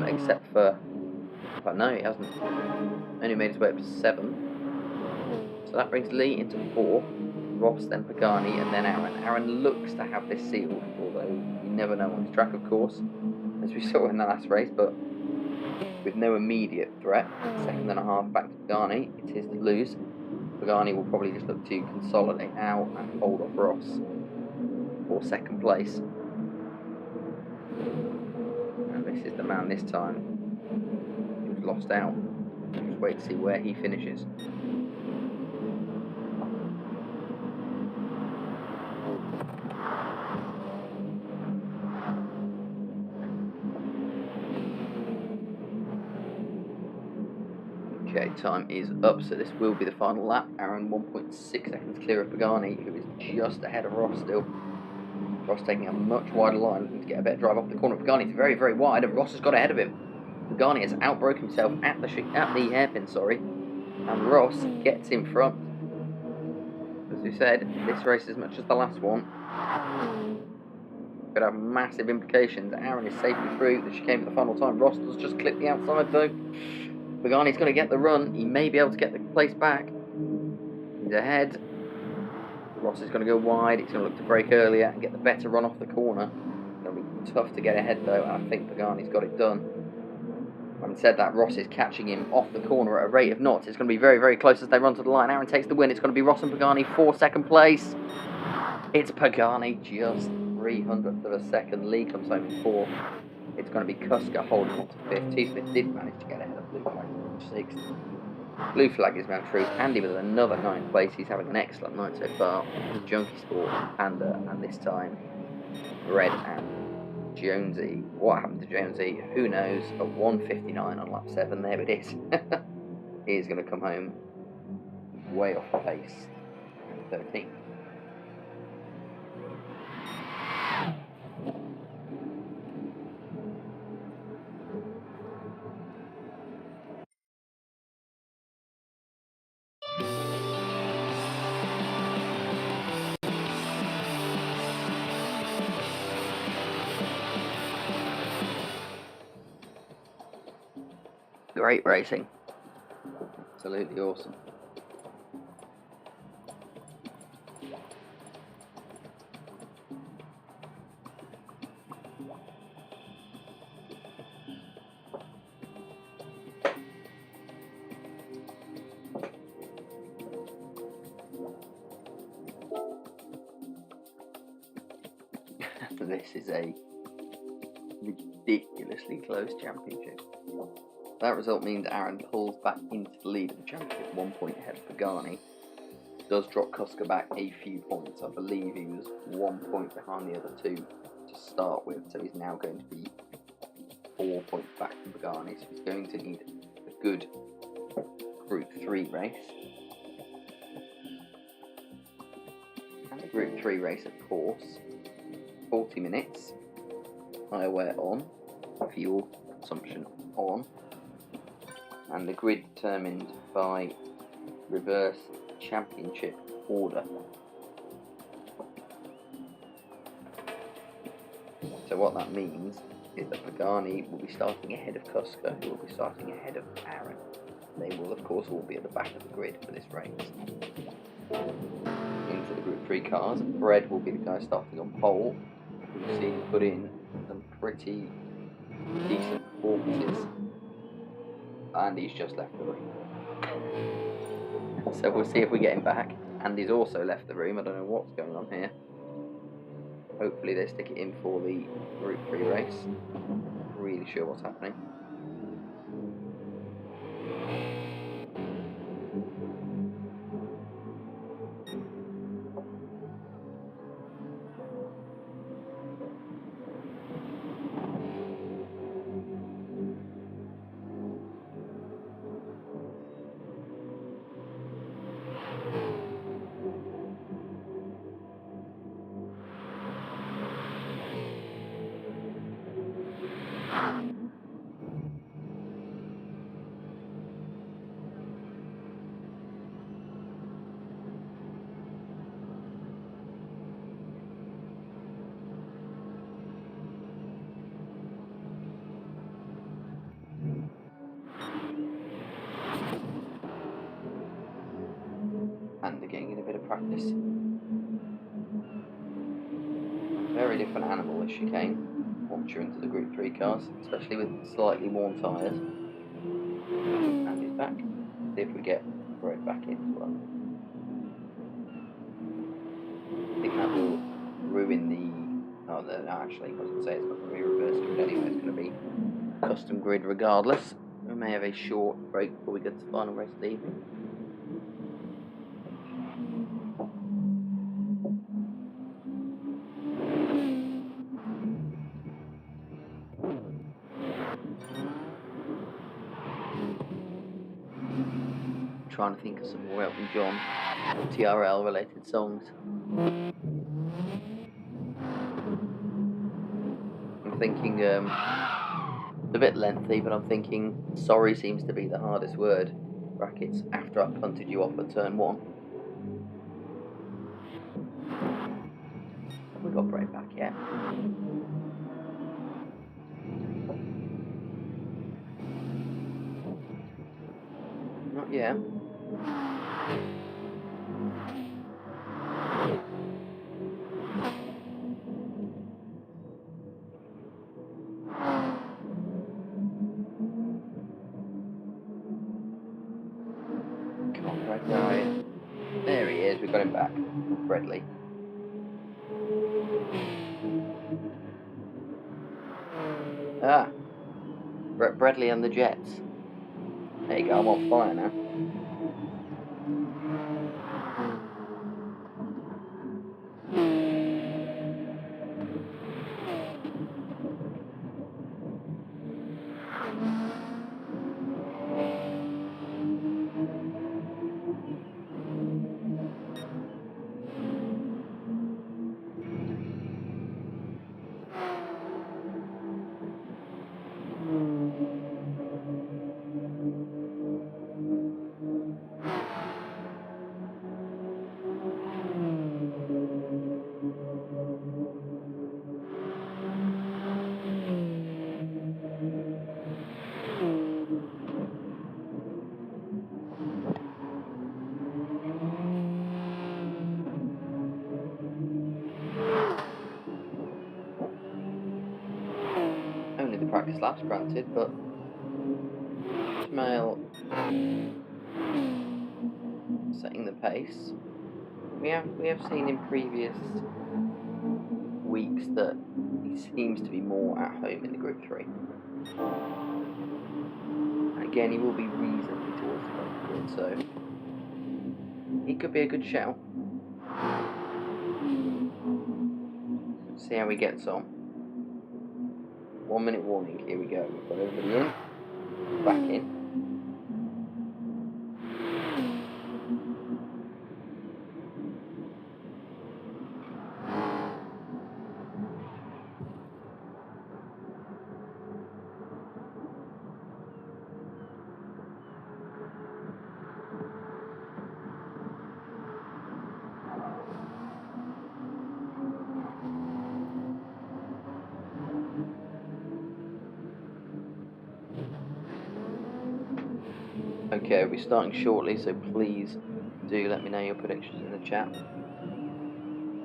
Speaker 1: except for, but no, he hasn't. Only made his way up to 7. So that brings Lee into 4. Ross, then Pagani, and then Aaron. Aaron looks to have this sealed, although you never know on this track, of course, as we saw in the last race, but with no immediate threat. 2.5 back to Pagani. It's his to lose. Pagani will probably just look to consolidate out and hold off Ross for second place. And this is the man this time who's lost out. Just wait to see where he finishes. Okay, time is up, so this will be the final lap. Aaron 1.6 seconds clear of Pagani, who is just ahead of Ross still. Ross taking a much wider line, looking to get a better drive off the corner. Pagani's very, very wide, and Ross has got ahead of him. Pagani has outbroke himself at the hairpin, and Ross gets in front. As we said, this race, as much as the last one, could have massive implications. Aaron is safely through the chicane for the final time. Ross does just clip the outside though. Pagani's going to get the run. He may be able to get the place back. He's ahead. Ross is going to go wide. He's going to look to brake earlier and get the better run off the corner. It's going to be tough to get ahead though, and I think Pagani's got it done. Having said that, Ross is catching him off the corner at a rate of knots. It's going to be very, very close as they run to the line. Aaron takes the win. It's going to be Ross and Pagani for second place. It's Pagani, just 300th of a second. Lee comes home in 4th. It's going to be Kuska holding on to 5th. T. Smith did manage to get ahead of Blue Flag in 6th. Blue Flag is now through. Andy with another 9th place. He's having an excellent night so far. Junkie Sport, Panda, and this time Red and Jonesy. What happened to Jonesy? Who knows? A 1:59 on lap 7. There it is. He is going to come home way off the pace. 13th. Great racing. Absolutely awesome. This is a ridiculously close championship. That result means Aaron pulls back into the lead of the championship, 1 point ahead of Pagani. Does drop Kuska back a few points. I believe he was 1 point behind the other two to start with, so he's now going to be 4 points back from Pagani. So he's going to need a good Group 3 race. And the Group 3 race, of course, 40 minutes, tyre wear on, fuel consumption on, and the grid determined by reverse championship order. So what that means is that Pagani will be starting ahead of Kuska, who will be starting ahead of Aaron. they will of course all be at the back of the grid for this race. Into the Group 3 cars, Fred will be the guy starting on pole. We've seen him put in some pretty decent performances, and he's just left the room. So we'll see if we get him back. Andy's also left the room. I don't know what's going on here. Hopefully they stick it in for the Group 3 race. Not really sure what's happening. And getting in a bit of practice. Very different animal this chicane once you're into the Group 3 cars, especially with slightly worn tyres. And he's back. See if we get Fred back in as well. I think that will ruin the... Oh, no, actually, I was going to say it's not going to be reverse grid anyway, it's going to be custom grid regardless. We may have a short break before we get to the final race of the evening. Trying to think of some more Elton John FTRL related songs. I'm thinking it's a bit lengthy, but I'm thinking sorry seems to be the hardest word. Brackets, after I punted you off at turn 1. Have we got Brett back yet? Not yet. Come on, Brett. No. There he is. We've got him back. Bradley. Ah. Bradley and the Jets. There you go. I'm on fire now. Only the practice laps, granted, but Ismail setting the pace. We have seen in previous weeks that he seems to be more at home in the Group 3. And again, he will be reasonably towards the front of the grid, so he could be a good shout. Let's see how he gets on. 1 minute warning, here we go. We've got everybody in, back in. Okay, we'll be starting shortly, so please do let me know your predictions in the chat.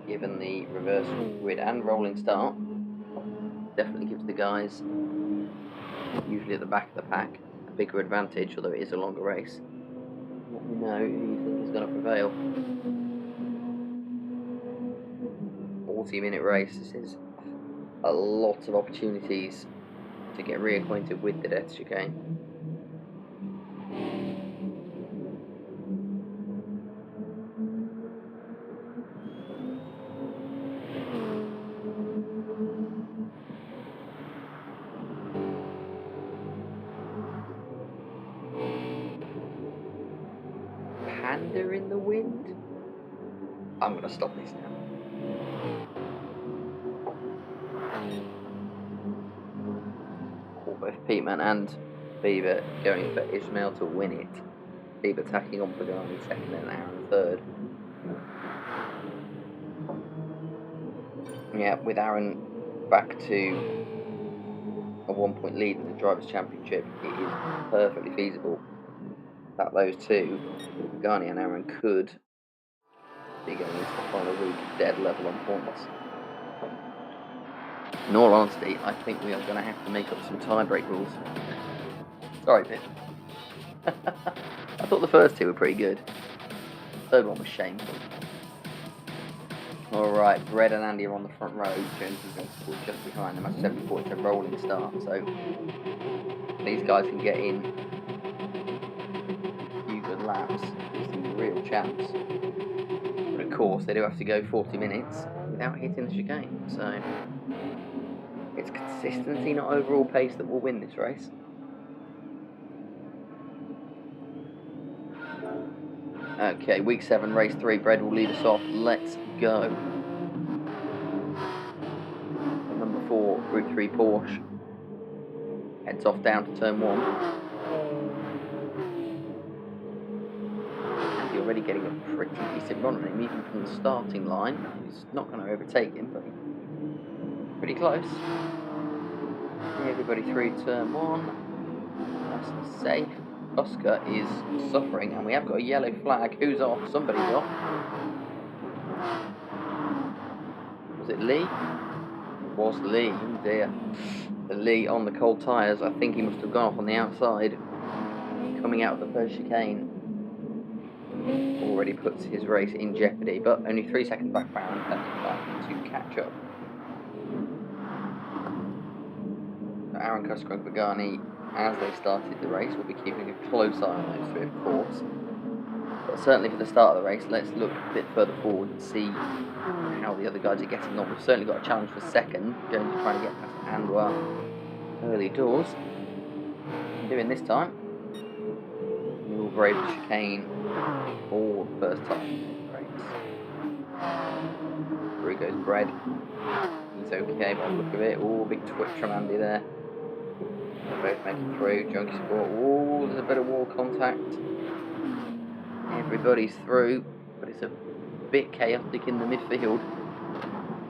Speaker 1: Given the reverse grid and rolling start, definitely gives the guys, usually at the back of the pack, a bigger advantage, although it is a longer race. Let me know who you think is going to prevail. 40-minute race. This is a lot of opportunities to get reacquainted with the death chicane. Panda in the wind? I'm going to stop this now. Both Peteman and Bieber going for Ismail to win it. Bieber tacking on Pagani second and Aaron third. Yeah, with Aaron back to a 1-point lead in the Drivers' Championship, it is perfectly feasible that those two, Pagani and Aaron, could be going into the final week dead level on points. In all honesty, I think we are going to have to make up some tie-break rules. Sorry, Pip. I thought the first two were pretty good. The third one was shameful. Alright, Brett and Andy are on the front row. Jones is going to score just behind them. That's 74. It's a rolling start, so these guys can get in a few good laps. Some real champs. But of course, they do have to go 40 minutes without hitting the chicane. So it's consistency, not overall pace, that will win this race. Okay, week 7, race 3. Brett will lead us off. Let's go. Number 4, Group 3 Porsche heads off down to turn 1. And you're already getting a pretty decent run on him, even from the starting line. He's not going to overtake him, but pretty close. Everybody through turn 1. Nice and safe. Oscar is suffering, and we have got a yellow flag. Who's off? Somebody's off. Was it Lee? It was Lee. Oh dear. The Lee on the cold tyres. I think he must have gone off on the outside. Coming out of the first chicane already puts his race in jeopardy, but only 3 seconds back for Aaron to catch up. Aaron Kusker and Pagani, as they started the race, will be keeping a close eye on those three, of course. But certainly for the start of the race, let's look a bit further forward and see how the other guys are getting on. We've certainly got a challenge for second. Jones is trying to get past Anwar early doors. Doing this time. We will brave the chicane for the first time in the race. Through goes Brad. He's okay by the look of it. Oh, big twitch from Andy there. They're both making through. Junkie Sport. Oh, there's a bit of wall contact. Everybody's through, but it's a bit chaotic in the midfield.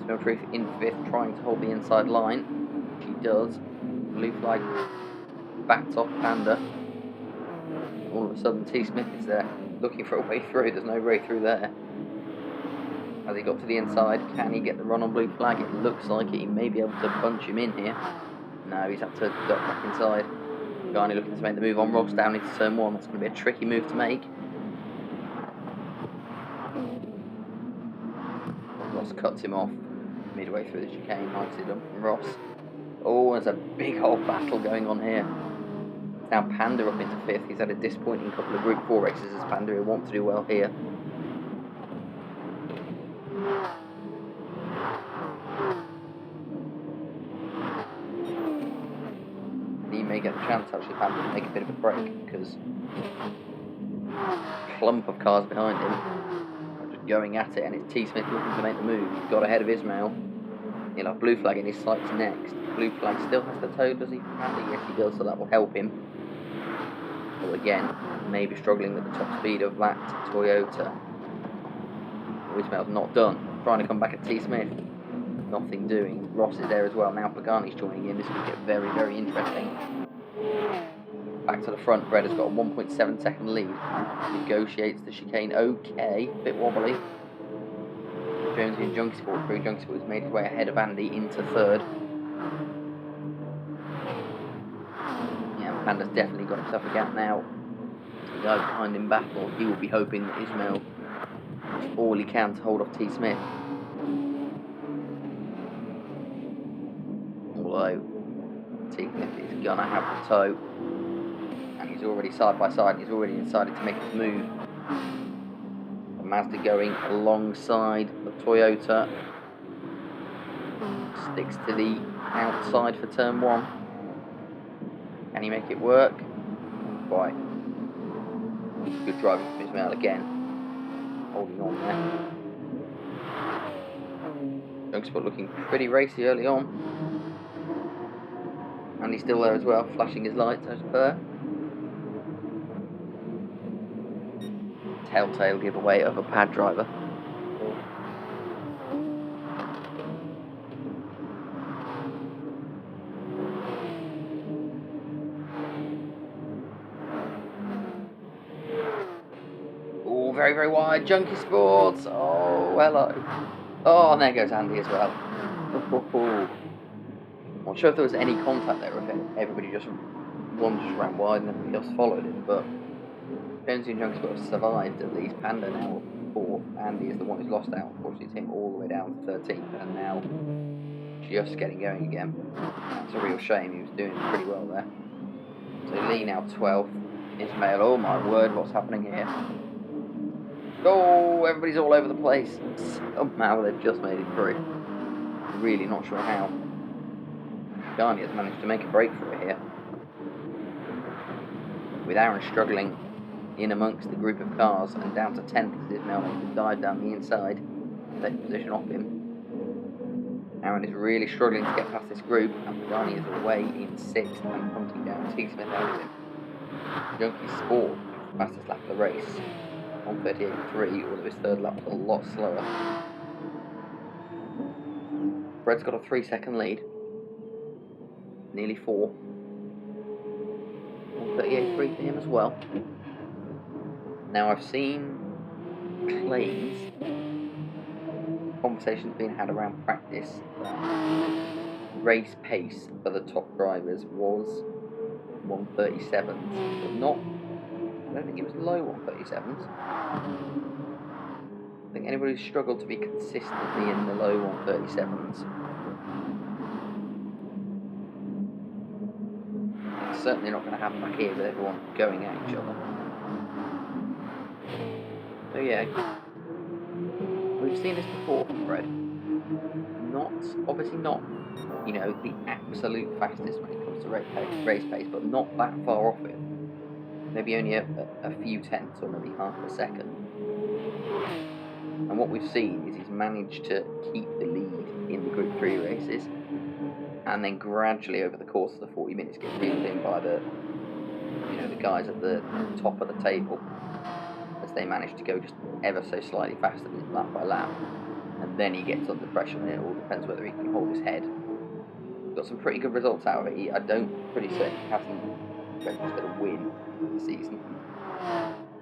Speaker 1: Smell Truth in 5th, trying to hold the inside line. She does. Blue flag backs off Panda. All of a sudden, T. Smith is there, looking for a way through. There's no way through there. Has he got to the inside? Can he get the run on blue flag? It looks like it. He may be able to bunch him in here. No, he's had to duck back inside. Garney looking to make the move on Ross down into turn 1. That's going to be a tricky move to make. Ross cuts him off midway through the chicane. Nicely done from Ross. Oh, there's a big old battle going on here. Now Panda up into 5th. He's had a disappointing couple of Group 4 races as Panda. He'll want to do well here. He may get a chance actually, Panda, to make a bit of a break, because clump of cars behind him are just going at it, and it's T. Smith looking to make the move. He's got ahead of Ismail. He'll have blue flag in his sights next. Blue flag still has the toe, does he? Panda? Yes, he does, so that will help him. Well, again, maybe struggling with the top speed of that Toyota. Ismail's not done. Trying to come back at T. Smith. Nothing doing. Ross is there as well. Now Pagani's joining in. This could get very, very interesting. Back to the front, Brett has got a 1.7 second lead. Negotiates the chicane okay, a bit wobbly. Jonesy and Junkie Sport through. Junkie Sport has made his way ahead of Andy into third. Yeah, Panda's definitely got himself a gap now. The guy behind him battle, he will be hoping that Ismail does all he can to hold off T. Smith. Although T. Smith is going to have the toe. And he's already side by side, he's already decided to make his move. The Mazda going alongside the Toyota. Sticks to the outside for turn 1. Can he make it work? Quite. Good driving from Ismail again. Holding on there. Youngspot looking pretty racy early on. And he's still there as well, flashing his lights as per. Telltale giveaway of a pad driver. Oh, very, very wide. Junkie Sports. Oh, hello. Oh, and there goes Andy as well. Not sure if there was any contact there, if everybody one just ran wide and everybody else followed it, but Jonesy and Junkie Sports survived at least. Panda now 4th. Andy is the one who's lost out. Unfortunately, it's him all the way down to 13th, and now just getting going again. That's a real shame. He was doing pretty well there. So Lee now 12th. Ismail, oh my word, what's happening here? Oh, everybody's all over the place. Somehow they've just made it through. Really not sure how. Garni has managed to make a break for it here. With Aaron struggling in amongst the group of cars and down to 10th as Ismail makes the dive down the inside. Take position off him. Aaron is really struggling to get past this group, and Garni is away in 6th and hunting down T. Smith out of him. Junkie Sport, fastest lap of the race. 1:38.3, although his third lap was a lot slower. Brett's got a 3-second lead. Nearly 4. 1:38.3 for him as well. Now I've seen claims, conversations being had around practice, that race pace for the top drivers was 1:37s, but not, I don't think it was low 1:37s. I think anybody who's struggled to be consistently in the low 1:37s. It's certainly not going to happen back here with everyone going at each other. So yeah, we've seen this before from Fred. Obviously not, the absolute fastest when it comes to race pace, but not that far off it. Maybe only a few tenths or maybe half a second. And what we've seen is he's managed to keep the lead in the Group 3 races, and then gradually over the course of the 40 minutes get reeled in by the guys at the top of the table, as they manage to go just ever so slightly faster than lap by lap. And then he gets under pressure, and it all depends whether he can hold his head. Got some pretty good results out of it. Pretty certain he hasn't registered a win this season.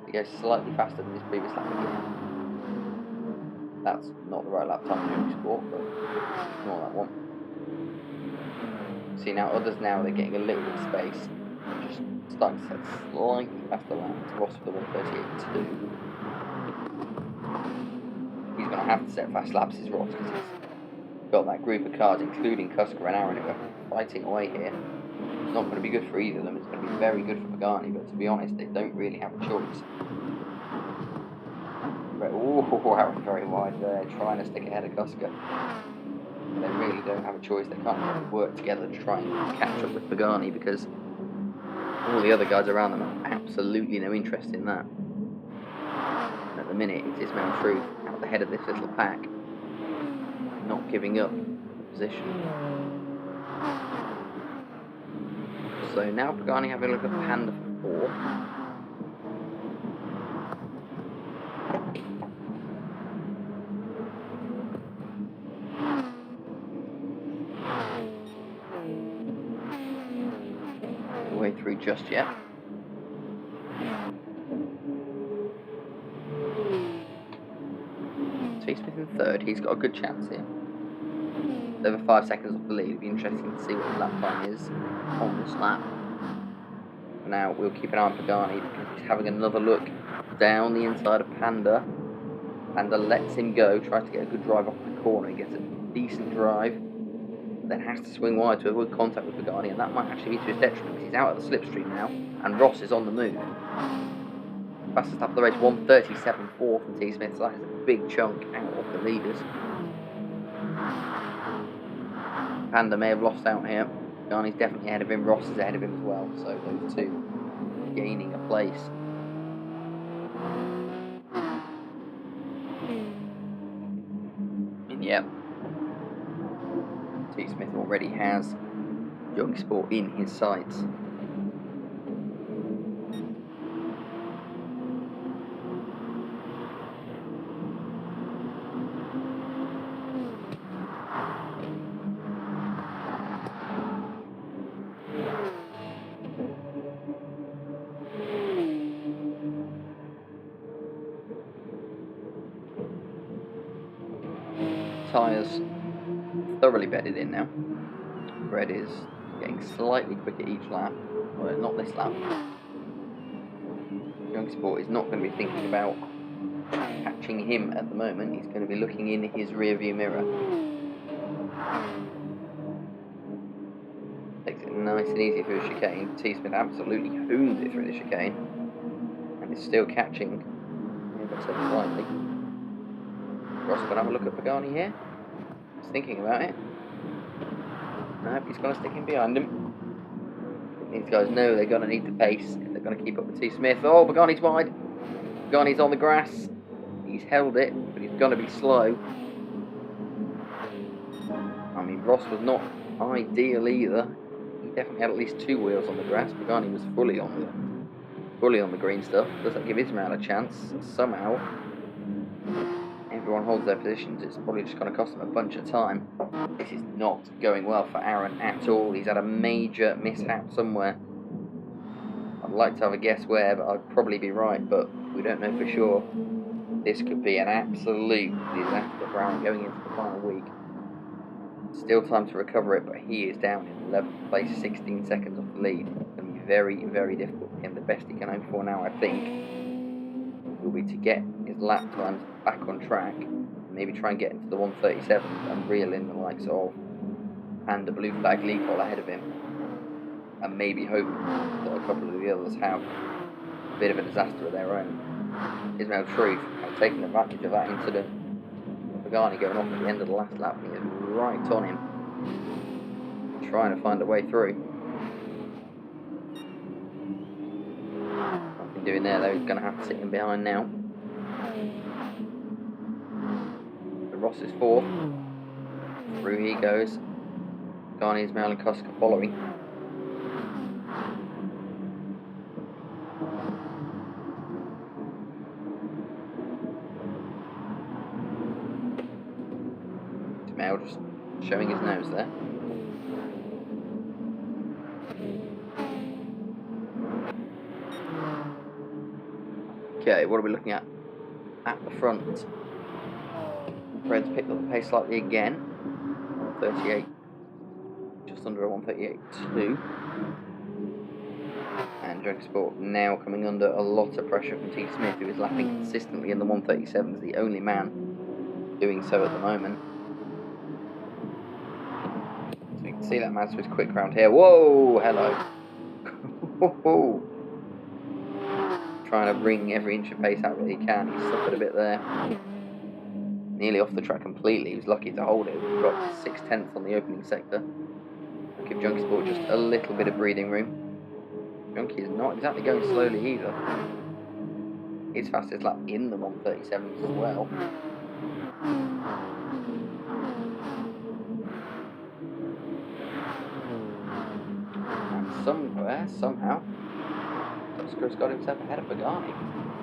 Speaker 1: He goes slightly faster than his previous lap again. That's not the right lap time in Junkie Sport, but ignore that one. See now, others now, they're getting a little bit of space. Just starting to set slightly faster laps. Ross for the 1:38.2. He's going to have to set fast laps, is Ross, because he's got that group of cars, including Kusker and Aaron, who are fighting away here. It's not going to be good for either of them. It's going to be very good for Pagani, but to be honest, they don't really have a choice. Oh, Aaron very wide there, trying to stick ahead of Kusker. They really don't have a choice. They can't really work together to try and catch up with Pagani, because all the other guys around them have absolutely no interest in that. At the minute, it's Ismail Truth out the head of this little pack, not giving up position. So now Pagani having a look at Panda for 4. Way through just yet. in third. He's got a good chance here. Over 5 seconds off the lead. It'll be interesting to see what his lap time is on this lap. Now we'll keep an eye on Pagani because he's having another look down the inside of Panda. Panda lets him go, tries to get a good drive off the corner. He gets a decent drive, then has to swing wide to avoid contact with Pagani, and that might actually be to his detriment because he's out of the slipstream now, and Ross is on the move. Fastest lap of the race, 1:37.4 from T. Smith, so that is a big chunk out of the leaders. Panda may have lost out here. Pagani's definitely ahead of him, Ross is ahead of him as well, so those two gaining a place. And yep, T. Smith already has Young Sport in his sights. Tyres thoroughly bedded in now. Red is getting slightly quicker each lap. Well, not this lap. Young Sport is not going to be thinking about catching him at the moment. He's going to be looking in his rear view mirror. Takes it nice and easy through the chicane. T. Smith absolutely hoons it through the chicane. And is still catching ever so slightly. Ross going to have a look at Pagani here. He's thinking about it. Nope, he's going to stick him behind him. These guys know they're going to need the pace if they're going to keep up with T. Smith. Oh, Pagani's wide. Pagani's on the grass. He's held it, but he's going to be slow. I mean, Ross was not ideal either. He definitely had at least 2 wheels on the grass. Pagani was fully on the green stuff. Does that give his man a chance? Somehow, everyone holds their positions. It's probably just going to cost them a bunch of time. This is not going well for Aaron at all. He's had a major mishap somewhere. I'd like to have a guess where, but I'd probably be right, but we don't know for sure. This could be an absolute disaster for Aaron going into the final week. Still time to recover it, but he is down in 11th place, 16 seconds off the lead. It's going to be very, very difficult for him. The best he can hope for now, I think, will be to get his lap times back on track, maybe try and get into the 1:37 and reel in the likes of and the blue flag lead ball ahead of him, and maybe hope that a couple of the others have a bit of a disaster of their own. Ismail Truth has taken advantage of that incident. Pagani going off at the end of the last lap, and he is right on him, trying to find a way through. Nothing doing there though, he's going to have to sit him behind now. Ross is 4th. Through he goes. Pagani, Ismail and Kuska following. Ismail just showing his nose there. Okay, what are we looking at the front? Red's picked up the pace slightly again. 1:38, just under a 1:38.2. And Young Sport now coming under a lot of pressure from T. Smith, who is lapping consistently in the 1:37s, the only man doing so at the moment. So you can see that man switch quick round here. Whoa, hello. Trying to wring every inch of pace out that he can. He suffered a bit there. Nearly off the track completely. He was lucky to hold it. He dropped 6/10 on the opening sector. Give Junkie Sport just a little bit of breathing room. Junkie is not exactly going slowly either. His fastest lap in the 1:37s as well. And somewhere, somehow, Oscar's got himself ahead of Pagani.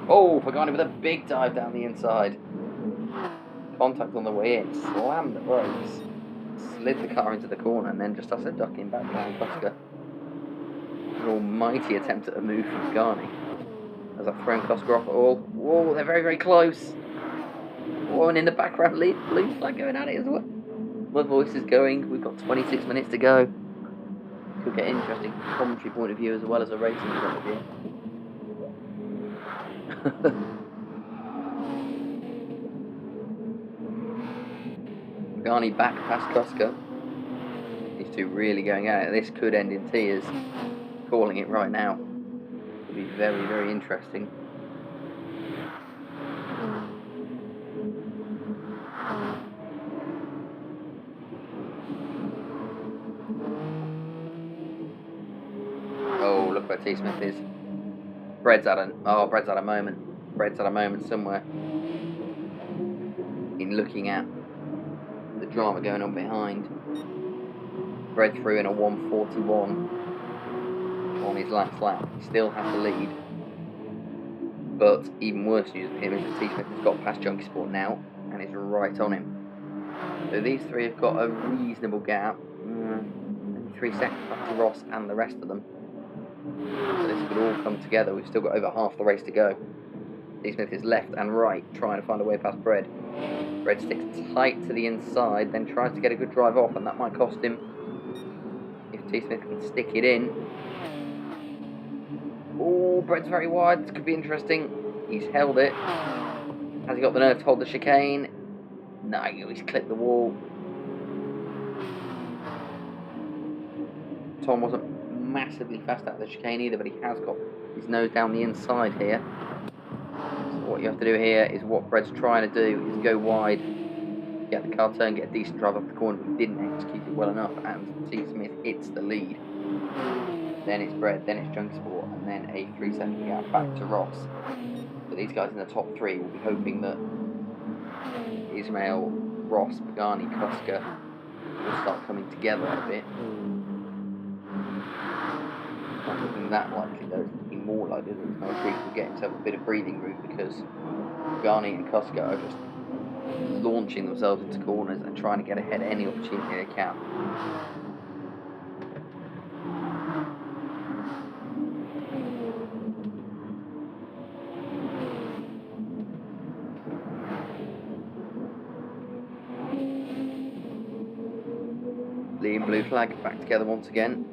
Speaker 1: Oh, Pagani with a big dive down the inside. Contact on the way in, slammed the brakes, slid the car into the corner, and then just started ducking back behind Kuska. An almighty attempt at a move from Pagani. Has that thrown Kuska off at all? Whoa, they're very, very close. Oh, and in the background, blue flag going at it as well. My voice is going. We've got 26 minutes to go. Could get interesting from a commentary point of view as well as a racing point of view. Garni back past Kuska. These two really going at it. This could end in tears. Calling it right now. It'll be very, very interesting. Oh, look where T Smith is. Brett's had a moment. Brett's had a moment somewhere. In looking at the drama going on behind. Brett through in a 1:41 on his last lap. He still has the lead. But even worse news for him is that T Smith has got past Junkie Sport now and is right on him. So these three have got a reasonable gap. 3 seconds back to Ross and the rest of them. So this could all come together. We've still got over half the race to go. T Smith is left and right, trying to find a way past Bread. Bread sticks tight to the inside, then tries to get a good drive off, and that might cost him. If T Smith can stick it in. Oh, Bread's very wide. This could be interesting. He's held it. Has he got the nerve to hold the chicane? No, he's clipped the wall. Tom wasn't massively fast out of the chicane either, but he has got his nose down the inside here. So what you have to do here is what Brett's trying to do is go wide, get the car turn, get a decent drive up the corner, but he didn't execute it well enough, and T Smith hits the lead. Then it's Brett, then it's Junkie Sport, and then a 3 second gap back to Ross. So these guys in the top three will be hoping that Ismail, Ross, Pagani, Kuska will start coming together a bit. Not looking that likely though, it's looking more likely that Ismail Creek will get himself a bit of breathing room because Pagani and Kuska are just launching themselves into corners and trying to get ahead any opportunity they can. Lee and blue flag back together once again.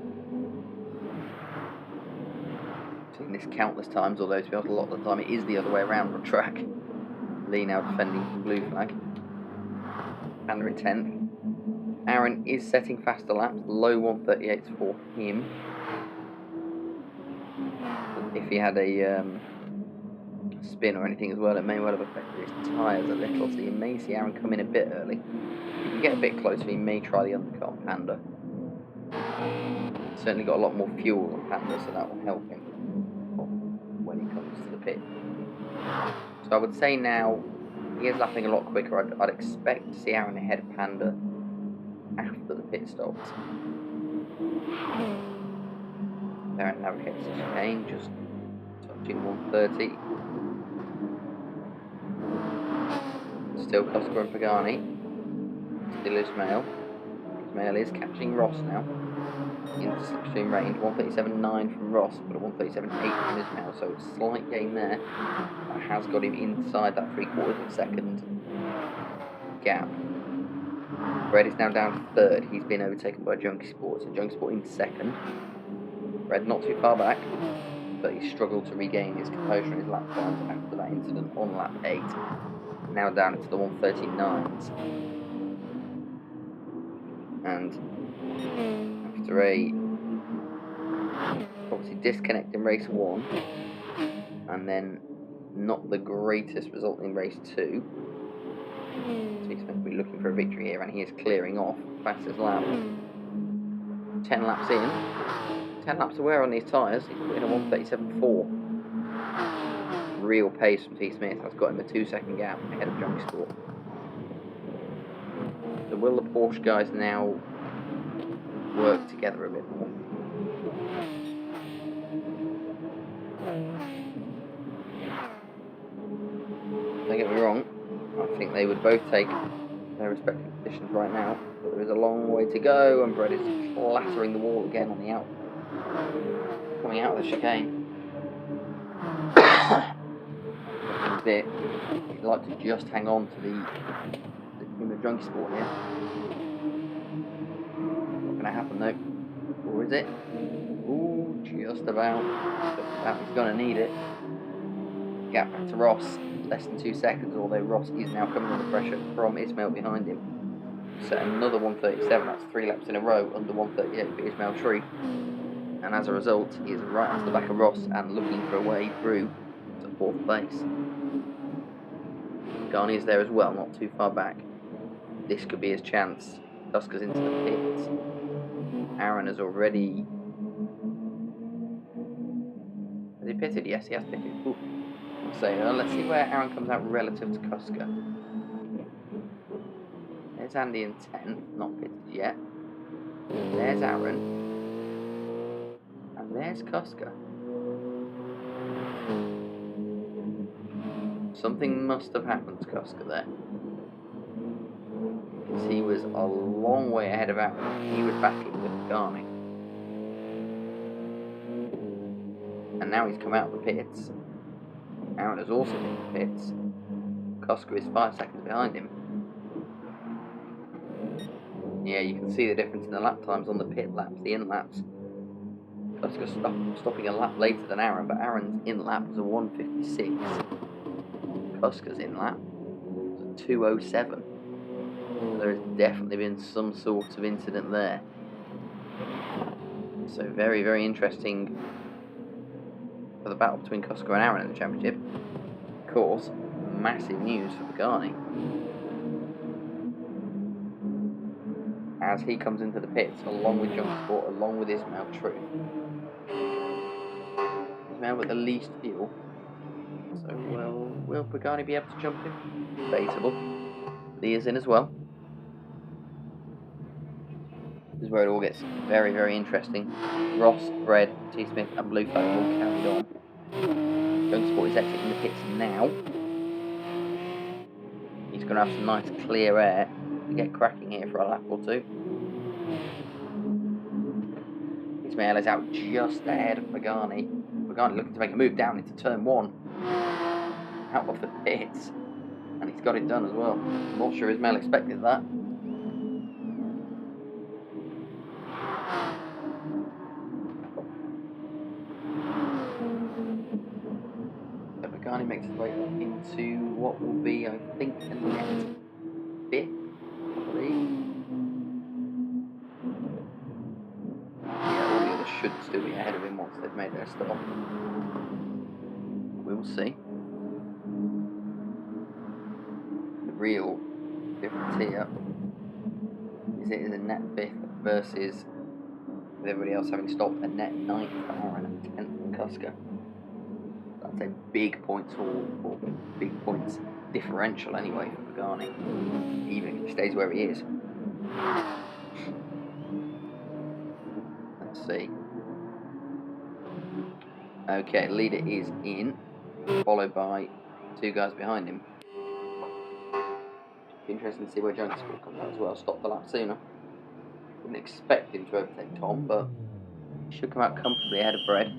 Speaker 1: I've seen this countless times, although to be honest, a lot of the time it is the other way around on track. Lee now defending from blue flag. Panda in 10th. Aaron is setting faster laps, low 138s for him. If he had a spin or anything as well, it may well have affected his tyres a little, so you may see Aaron come in a bit early. If you get a bit closer, he may try the undercut on Panda. Certainly got a lot more fuel on Panda, so that will help him when he comes to the pit. So I would say now, he is lapping a lot quicker. I'd expect to see Aaron ahead of Panda after the pit stops. Aaron navigates the chicane, just touching 130. Still Kuska and Pagani. Still Ismail. Ismail is catching Ross now. Into slipstream range. 137.9 from Ross, but a 137.8 from Ismail, so it's a slight gain there. That has got him inside that 3/4 of a second gap. Red is now down to third. He's been overtaken by Junkie Sport, so Junkie Sport in second. Red not too far back, but he struggled to regain his composure and his lap times after that incident on lap 8. Now down into the 139s. And after a obviously disconnect in race 1, and then not the greatest result in race 2, so he's going to be looking for a victory here, and he is clearing off fastest lap. 10 laps in, 10 laps to wear on these tyres. He's put in a 137.4. Real pace from T Smith. That's got him a 2 second gap ahead of Junkie Sport. So will the Porsche guys now work together a bit more? Don't get me wrong, I think they would both take their respective positions right now, but there is a long way to go, and Brett is clattering the wall again on the out, coming out of the chicane. bit. He'd like to just hang on to the Junkie Sport here. Not going to happen though. Or is it? Ooh, just about. He's going to need it. Gap back to Ross. Less than 2 seconds, although Ross is now coming under pressure from Ismail behind him. So another 137, that's 3 laps in a row under 138 for Ismail Tree. And as a result, he is right onto the back of Ross and looking for a way through to 4th place. Garni is there as well, not too far back. This could be his chance. Kuska's into the pits. Aaron has already... Has he pitted? Yes, he has pitted. Ooh. So let's see where Aaron comes out relative to Kuska. There's Andy in 10th, not pitted yet. There's Aaron. And there's Kuska. Something must have happened to Kuska there. Because he was a long way ahead of Aaron. He was battling with Garni. And now he's come out of the pits. Aaron has also been in the pits. Kuska is 5 seconds behind him. Yeah, you can see the difference in the lap times on the pit laps, the in laps. Kuska's stopping a lap later than Aaron, but Aaron's in lap was a 1:56. Kuska's in lap was a 2:07. So there has definitely been some sort of incident there. So very, very interesting for the battle between Kuska and Aaron in the championship. Of course, massive news for Pagani, as he comes into the pits along with Junkie Sport, along with Ismail True. Ismail with the least fuel. So will Pagani be able to jump him? Debatable. Lee is in as well. This is where it all gets very, very interesting. Ross, Fred, T. Smith and Blue Flag all carried on. Junkie Sport is exiting the pits now. He's going to have some nice clear air to get cracking here for a lap or two. Ismail is out just ahead of Pagani. Pagani looking to make a move down into turn 1. Out of the pits. And he's got it done as well. I'm not sure Ismail expected that. So Pagani makes his way up into what will be, I think, the net 5th, I believe. Yeah, all the others should still be ahead of him once they've made their stop. We'll see. The real difference here is it is a net 5th versus with everybody else having stopped a net 9th for Aaron and 10th for Kuska. That's a big points haul, or big points differential anyway for Pagani, even if he stays where he is. Let's see. Okay, leader is in, followed by 2 guys behind him. Be interesting to see where Junkie Sport comes out as well. Stop the lap sooner. Wouldn't expect him to overtake Tom, but he should come out comfortably ahead of Fred.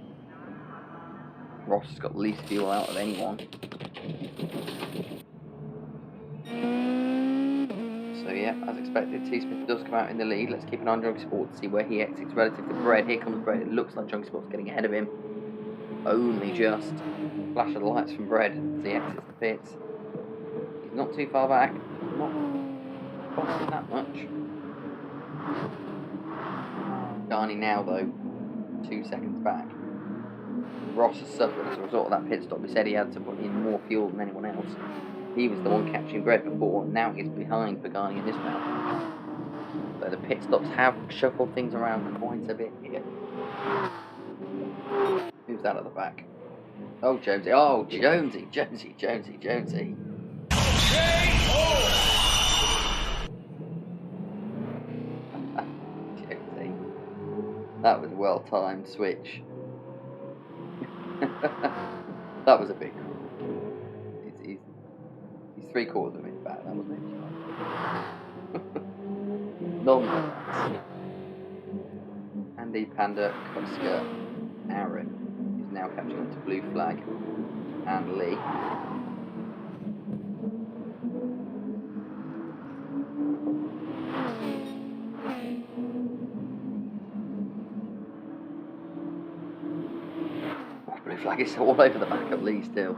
Speaker 1: Ross has got the least fuel out of anyone. So yeah, as expected, T. Smith does come out in the lead. Let's keep an eye on Junkie Sport to see where he exits relative to Fred. Here comes Fred. It looks like Junkie Sport's getting ahead of him. Only just. Flash of the lights from Fred as he exits the pits. He's not too far back. Not costing that much. Garni now though, 2 seconds back. Ross has suffered as a result of that pit stop. He said he had to put in more fuel than anyone else. He was the one catching bread before, now he's behind Pagani and Ismail. So the pit stops have shuffled things around quite a bit here. Who's that at the back? Oh, Jonesy. Oh, Jonesy. Jonesy.
Speaker 2: Jonesy.
Speaker 1: That was a well-timed switch. That was a big call. He's 3/4 of a minute back. That was maybe nonetheless. Andy, Panda, Kuska, Aaron is now catching up to Blue Flag and Lee. flag is all over the back of Lee still.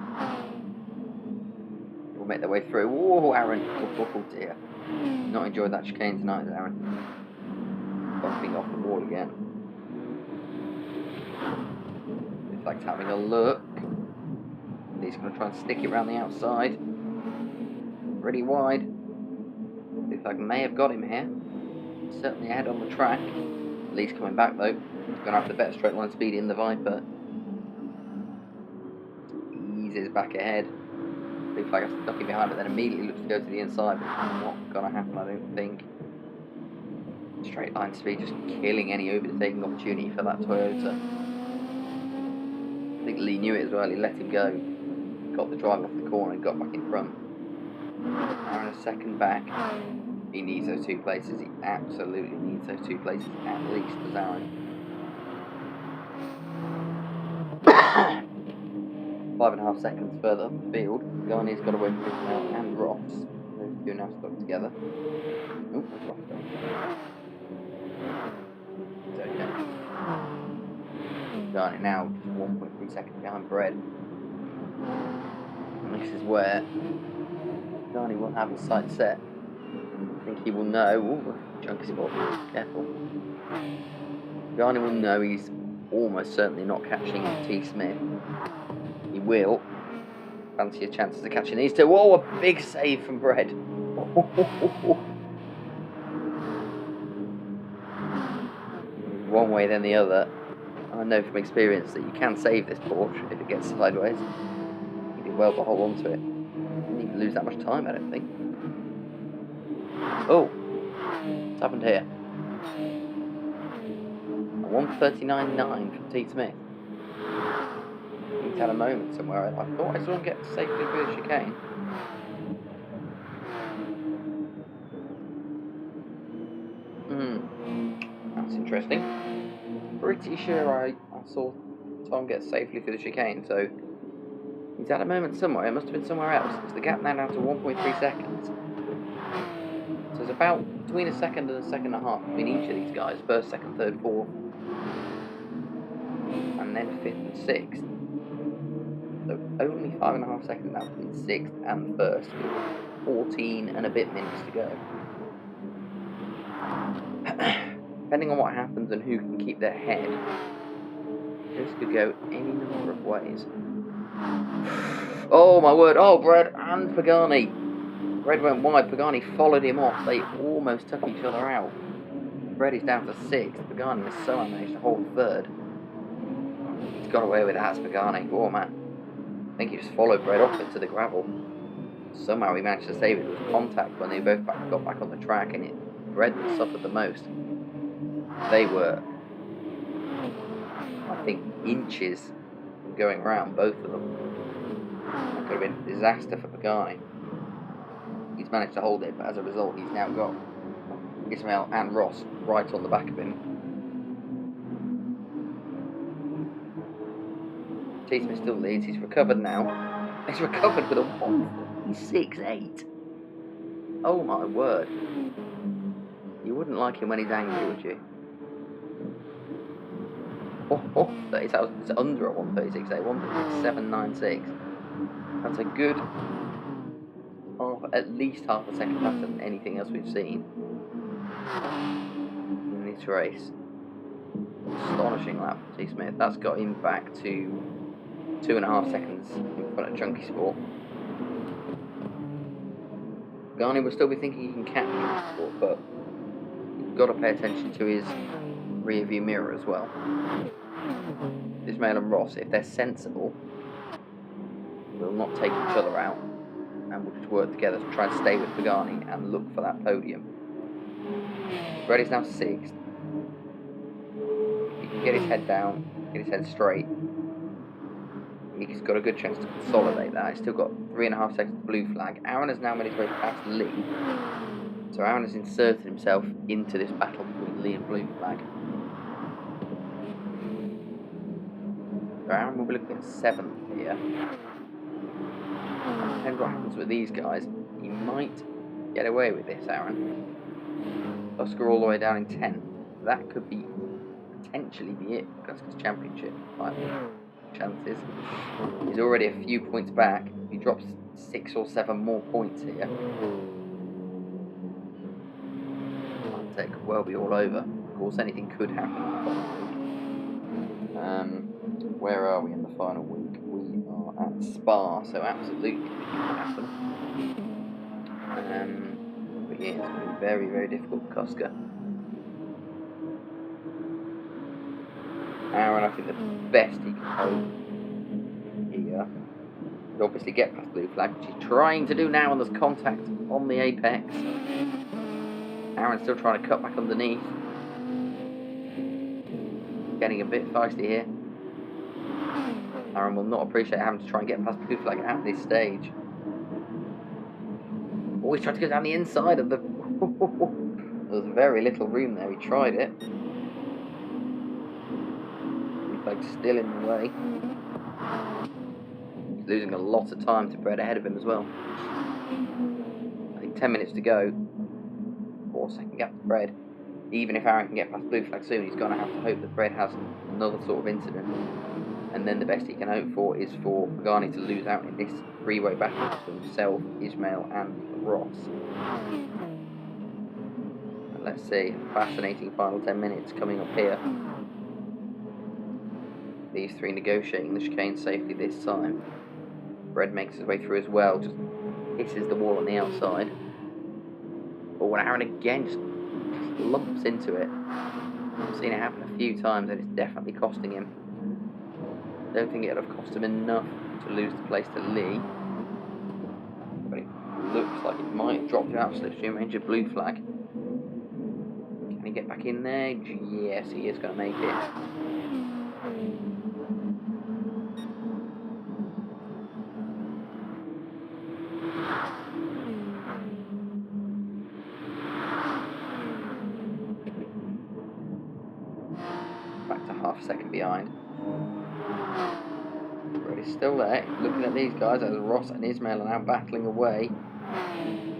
Speaker 1: We'll make their way through. Oh, Aaron. Oh, dear. Not enjoyed that chicane tonight, Aaron. Bumping off the wall again. Blue flag's having a look. Lee's going to try and stick it around the outside. Pretty wide. Blue flag may have got him here. Certainly ahead on the track. Lee's coming back though. He's going to have the better straight line speed in the Viper. Eases back ahead. Blue flag has to duck it behind, but then immediately looks to go to the inside. But it's not going to happen, I don't think. Straight line speed just killing any overtaking opportunity for that Toyota. I think Lee knew it as well. He let him go. Got the drive off the corner and got back in front. Aaron a second back. He needs those 2 places. He absolutely needs those 2 places at least, does Aaron. 5.5 seconds further up the field. Garnier's got away from him and Ross. Those 2 now stuck together. Oh, that's Ross going. It's okay. Garnier now just 1.3 seconds behind Bread. And this is where Garnier will have his sights set. I think he will know. Ooh, chunky spot. Careful. Garnier will know he's almost certainly not catching T. Smith. He will. Fancy your chances of catching these 2. Whoa, a big save from Bread. One way then the other. I know from experience that you can save this Porsche if it gets sideways. He did well to hold on to it. Didn't even lose that much time, I don't think. Oh, what's happened here? A 1:39.9 from T. Smith. He's had a moment somewhere. I thought I saw him get safely through the chicane. That's interesting. Pretty sure I saw Tom get safely through the chicane, so he's had a moment somewhere. It must have been somewhere else. It's the gap now down to 1.3 seconds. So it's about between a second and a second and a half between each of these guys. First, second, third, fourth. And then 5th and 6th. So only 5.5 seconds now between 6th and 1st. 14 and a bit minutes to go. Depending on what happens and who can keep their head, this could go any number of ways. Oh my word, oh Brad and Pagani. Red went wide, Pagani followed him off, they almost took each other out. Red is down to 6th, Pagani has somehow managed to hold 3rd. He's got away with that, Pagani, oh man. I think he just followed Red off into the gravel. Somehow he managed to save it. There was contact when they both got back on the track and Red suffered the most. They were, I think, inches from going around, both of them. That could have been a disaster for Pagani. He's managed to hold it, but as a result, he's now got Ismail and Ross right on the back of him. T. Smith still leads. He's recovered now. He's recovered with a 1:46.8. Oh my word. You wouldn't like him when he's angry, would you? It's under a 1:36.8, 1:37.96. That's a good at least half a second faster than anything else we've seen in this race. Astonishing lap for T. Smith. That's got him back to 2.5 seconds in front of Chunky Sport. Garney will still be thinking he can catch Chunky Sport, but you've got to pay attention to his rear view mirror as well. Ismail and Ross, if they're sensible, will not take each other out and will just work together to try and stay with Pagani and look for that podium. Red is now 6th. He can get his head down, get his head straight. He's got a good chance to consolidate that. He's still got 3.5 seconds blue flag. Aaron has now made his way past Lee. So Aaron has inserted himself into this battle between Lee and blue flag. So Aaron will be looking at 7th here. Depends what happens with these guys. He might get away with this, Aaron. Oscar all the way down in 10th. That could be potentially be it for Oscar's championship. chances. He's already a few points back. If he drops 6 or 7 more points here, Tech could well be all over. Of course, anything could happen in the final week. Where are we in the final week? We are at Spa, so absolutely anything can happen. But yeah, it's going to be very, very difficult for Koska. Aaron, I think the best he can hope here would obviously get past blue flag, which he's trying to do now, and there's contact on the apex. Aaron's still trying to cut back underneath. Getting a bit feisty here. Aaron will not appreciate having to try and get past blue flag at this stage. Oh, he's trying to go down the inside of the... There's very little room there. He tried it. Blue flag's still in the way. He's losing a lot of time to Brett ahead of him as well. I think 10 minutes to go. 4-second gap to Brett. Even if Aaron can get past blue flag soon, he's going to have to hope that Brett has another sort of incident. And then the best he can hope for is for Pagani to lose out in this three-way battle between himself, Ismail and Ross. But let's see, fascinating final 10 minutes coming up here. These three negotiating the chicane safely this time. Brett makes his way through as well, just hisses the wall on the outside. But when Aaron again just lumps into it. I've seen it happen a few times and it's definitely costing him. I don't think it would have cost him enough to lose the place to Lee. But it looks like it might have dropped him out of slipstream range of blue flag. Can he get back in there? Yes, he is going to make it. Back to half a second behind. But he's still there. Looking at these guys as Ross and Ismail are now battling away.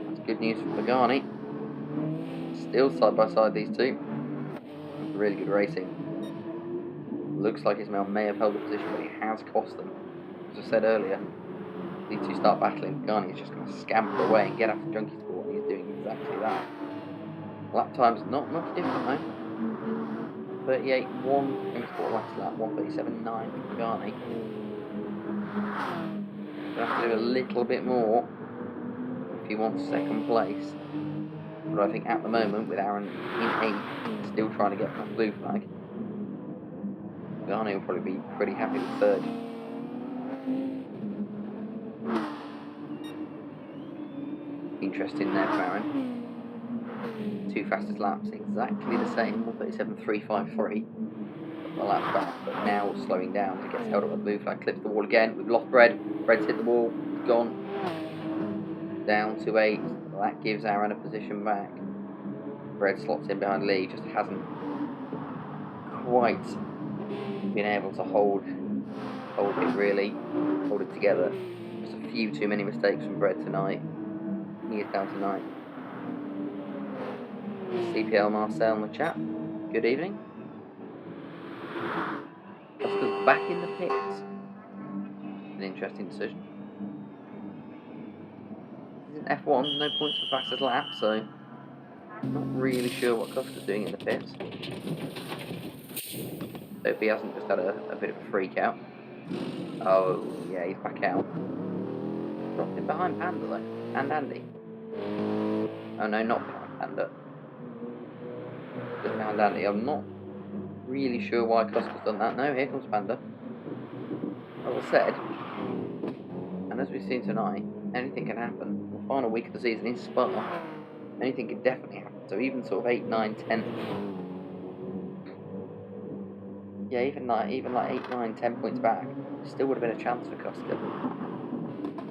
Speaker 1: That's good news for Pagani. Still side by side these two. Really good racing. Looks like Ismail may have held the position, but he has cost them. As I said earlier, these two start battling. Pagani is just going to scamper away and get after Junkie Sport, and he's doing exactly that. Lap time's not much different though. 38.1 Junkie Sport last lap, 137.9 for Pagani. Gonna have to do a little bit more if he wants second place. But I think at the moment, with Aaron in 8th, still trying to get past blue flag, Pagani will probably be pretty happy with 3rd. Interesting there for Aaron. 2 fastest laps, exactly the same, 137.353. The lap back, but now slowing down as he gets held up by blue flag, clips the wall again. We've lost Brett. Brett's hit the wall, he's gone. Down to 8. That gives Aaron a position back. Brett slots in behind Lee, just hasn't quite been able to hold it really, hold it together. Just a few too many mistakes from Brett tonight. He is down to 9. CPL Marcel in the chat. Good evening. Oscar's back in the pits. An interesting decision. He's in F1, no points for fastest lap, so I'm not really sure what Costa's doing in the pits. Hope he hasn't just had a bit of a freak out. Oh, yeah, he's back out. Dropped him behind Panda, though. And Andy. Oh, no, not behind Panda. Just behind Andy. I'm not really sure why Costa's done that. No, here comes Panda. As I said, and as we've seen tonight, anything can happen. The final week of the season is Spa. Anything can definitely happen. So even sort of 8, 9, 10. Yeah, even like 8, 9, 10 points back, still would have been a chance for Costa.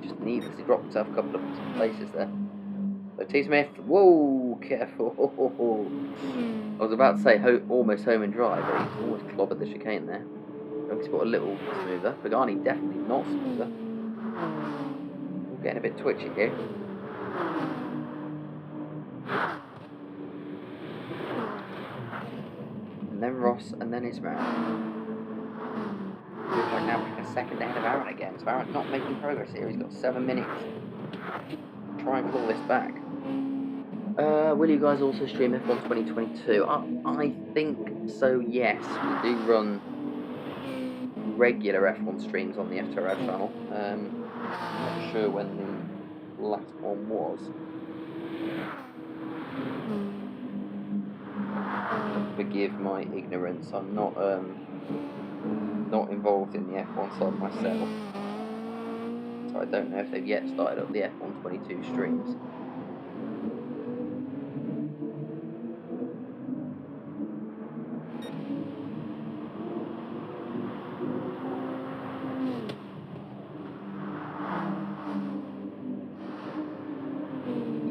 Speaker 1: Just needlessly dropped himself a couple of places there. So T. Smith, whoa, careful. I was about to say almost home and dry, but he's almost clobbered the chicane there. Junkie Sport a little smoother. Pagani definitely not smoother. We're getting a bit twitchy here. And then Ross, and then Ismail. Feels like now we're a second ahead of Aaron again. So Aaron's not making progress here. He's got 7 minutes. Try and pull this back. Will you guys also stream F1 2022? I think so, yes. We do run regular F1 streams on the FTRL channel. Not sure when the last one was. Forgive my ignorance. I'm not involved in the F1 side myself, so I don't know if they've yet started up the F1 22 streams.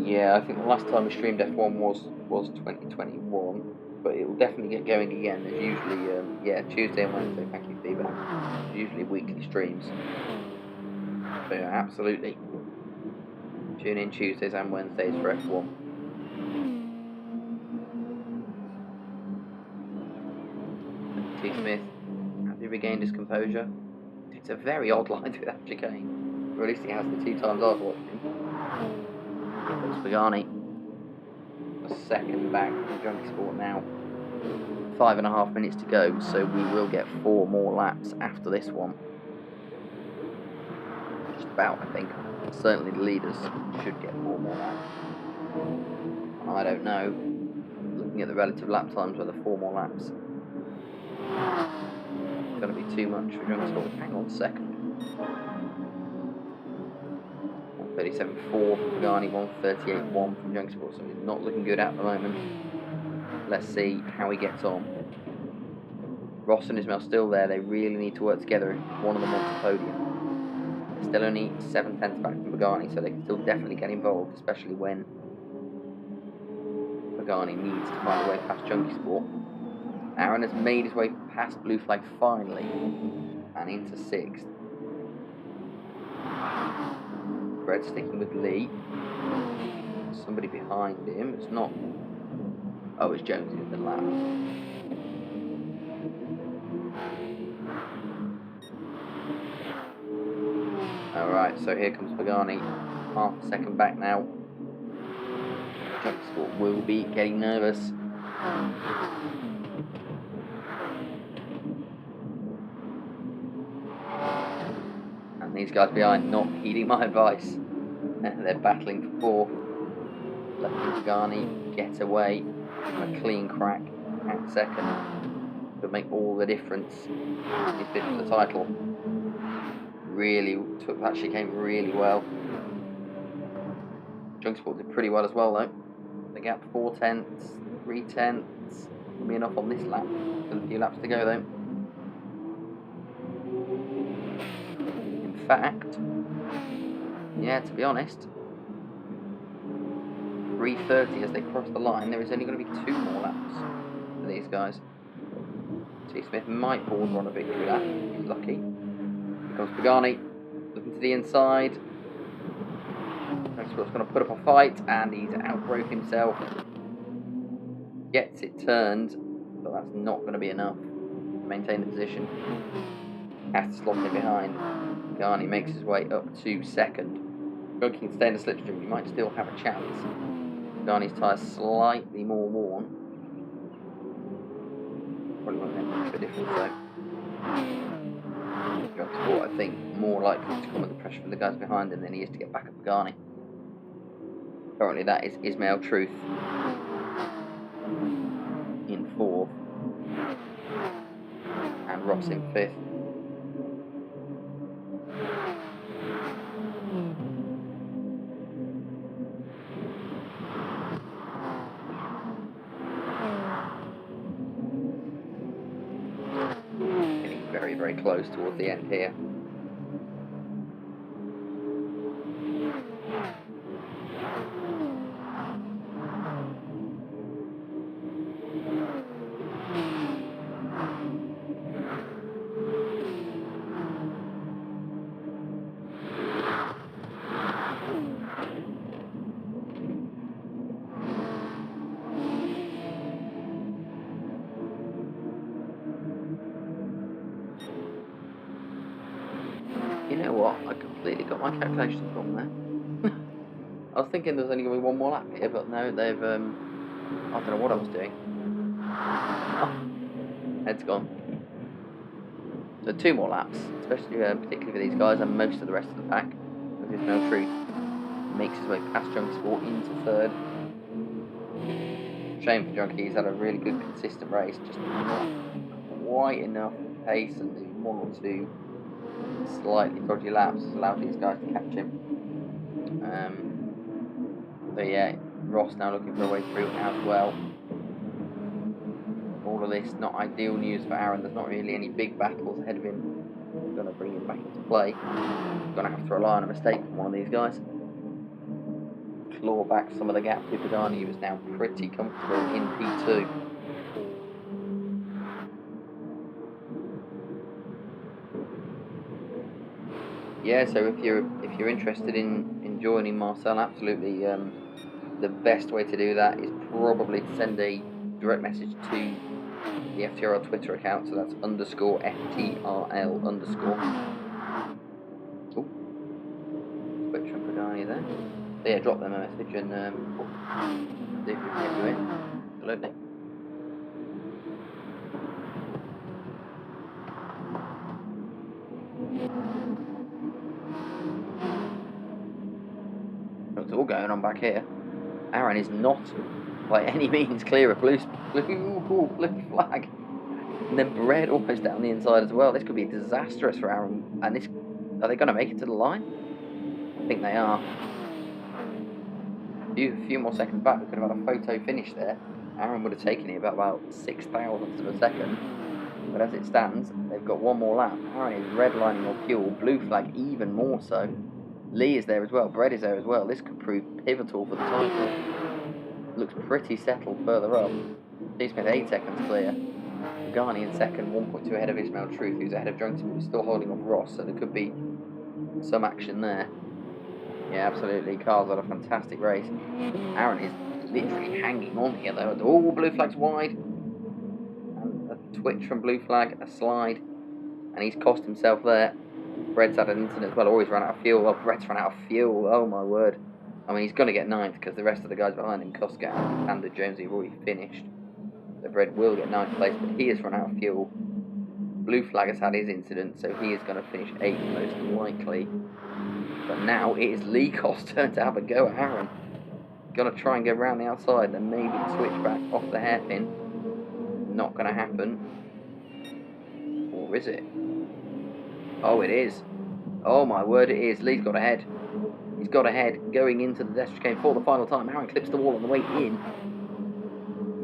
Speaker 1: Yeah, I think the last time we streamed F1 was 2021, but it will definitely get going again. There's usually Tuesday and Wednesday. Thank you, feedback. Usually weekly streams. So yeah, absolutely. Tune in Tuesdays and Wednesdays for F1. T. Smith, has he regained his composure? It's a very odd line to that chicane. Or at least he has the 2 times I've watched him. Here comes Pagani. A second back from Junkie Sport now. 5.5 minutes to go, so we will get 4 more laps after this one. Just about, I think. Certainly the leaders should get 4 more laps. I don't know. Looking at the relative lap times, whether 4 more laps it's going to be too much for Junkie Sport. Hang on a second. 137.4 from Pagani, 138.1 from Junkie Sport, so he's not looking good at the moment. Let's see how he gets on. Ross and Ismail still there. They really need to work together if one of them wants the podium. They're still only 7 tenths back from Pagani, so they can still definitely get involved, especially when Pagani needs to find a way past Junkie Sport. Aaron has made his way past Blue Flag finally and into 6th. Fred sticking with Lee. Somebody behind him. It's not. Oh, it's Jones in the lap. Alright, so here comes Pagani. Half a second back now. Junkie Sport will be getting nervous. And these guys behind not heeding my advice. They're battling for 4th. Letting Pagani get away. A clean crack at 2nd. Could make all the difference. He's bid for the title. Really took that chicane really well. Junkie Sport did pretty well as well though. The gap 4 tenths, 3 tenths. Will be enough on this lap. Still a few laps to go though. In fact, yeah, to be honest, 3:30 as they cross the line. There is only going to be 2 more laps for these guys. T. Smith might board on a victory lap. He's lucky. Here comes Pagani, looking to the inside. Junkie Sport's going to put up a fight, and he's outbroke himself. Gets it turned, but that's not going to be enough to maintain the position. Has to slot in behind. Pagani makes his way up to 2nd. Junkie can stay in the slipstream. He might still have a chance. Pagani's tyres slightly more worn. Probably won't make much of a difference though. Junkie Sport, I think, more likely to come under pressure from the guys behind him than he is to get back at Pagani. Currently that is Ismail Truth in 4th and Ross in 5th. Getting very, very close towards the end here. you know what? I completely got my calculations wrong there. I was thinking there's only going to be one more lap here, but no, they've, I don't know what I was doing. Oh, head's gone. So 2 more laps, especially particularly for these guys and most of the rest of the pack. As Ismail Truth makes his way past Junkie Sport into 3rd. Shame for Junkie, he's had a really good consistent race, just not quite enough pace, and the 1 or 2 slightly dodgy laps has allowed these guys to catch him. So yeah, Ross now looking for a way through as well. All of this not ideal news for Aaron. There's not really any big battles ahead of him. We're going to bring him back into play. Going to have to rely on a mistake from one of these guys. Claw back some of the gap with Pagani, who is now pretty comfortable in P2. Yeah, so if you're interested in joining Marcel, absolutely, the best way to do that is probably to send a direct message to the FTRL Twitter account, so that's _FTRL_. Oh, switch from Pagani there. So yeah, drop them a message and see if we can get you in. Absolutely. It's all going on back here. Aaron is not by any means clear of blue flag. And then Bread almost down the inside as well. This could be disastrous for Aaron. And this, are they going to make it to the line? I think they are. A few more seconds back, we could have had a photo finish there. Aaron would have taken it about 6,000ths of a second. But as it stands, they've got 1 more lap. Aaron is redlining on fuel. Blue flag even more so. Lee is there as well. Bread is there as well. This could prove pivotal for the title. Looks pretty settled further up. Steve Smith 8 seconds clear. Pagani in second, 1.2 ahead of Ismail Truth, who's ahead of Junkie, who's still holding off Ross, so there could be some action there. Yeah, absolutely. Carl's had a fantastic race. Aaron is literally hanging on here though. Oh, blue flag's wide. And a twitch from blue flag, a slide, and he's cost himself there. Brett's had an incident as well, or he's run out of fuel. Oh, Brett's run out of fuel, oh my word. I mean, he's going to get 9th because the rest of the guys behind him, Koska and Panda Jones, have already finished. So Brett will get 9th place, but he has run out of fuel. Blue flag has had his incident, so he is going to finish 8th most likely. But now it is Lee Kost's turn to have a go at Aaron. Going to try and go around the outside, then maybe switch back off the hairpin. Not going to happen. Or is it? Oh, it is. Oh my word, it is. Lee's got ahead. He's got ahead going into the death chicane for the final time. Aaron clips the wall on the way in.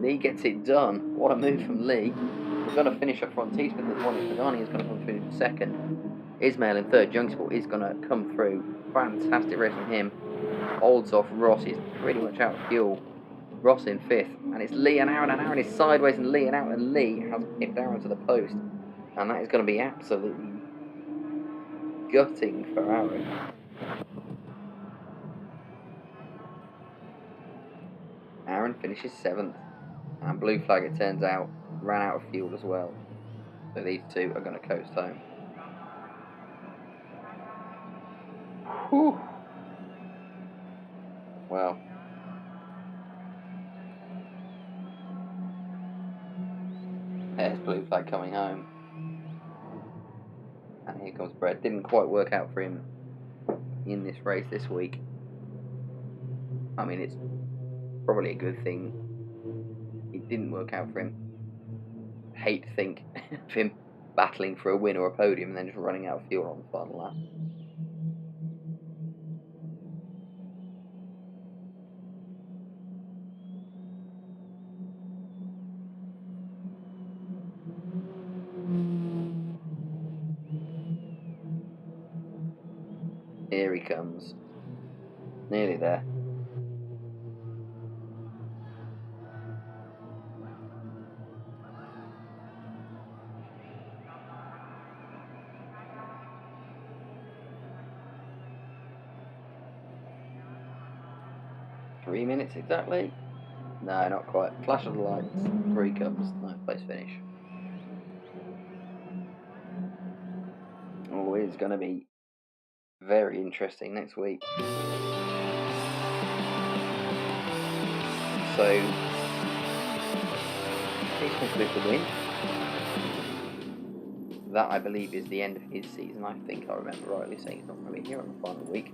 Speaker 1: Lee gets it done. What a move from Lee. We're going to finish up front. T-Smith has won it. Pagani is going to come through in second. Ismail in third. Junkie Sport is going to come through. Fantastic race from him. Holds off Ross. He's pretty much out of fuel. Ross in fifth. And it's Lee and Aaron is sideways and Lee and out. And Lee has pipped Aaron to the post. And that is going to be absolutely gutting for Aaron. Aaron finishes 7th. And blue flag, it turns out, ran out of fuel as well. So these two are going to coast home. Whew. Well. There's blue flag coming home. And here comes Brett. Didn't quite work out for him in this race this week. I mean, it's probably a good thing it didn't work out for him. I hate to think of him battling for a win or a podium and then just running out of fuel on the final lap. Here he comes. Nearly there. Three minutes exactly? No, not quite. Flash of the lights. 3 comes. 9th place finish. Oh, it's going to be very interesting next week. So, he's concluded the win. That, I believe, is the end of his season. I think I remember rightly saying he's not going to be here on the final week.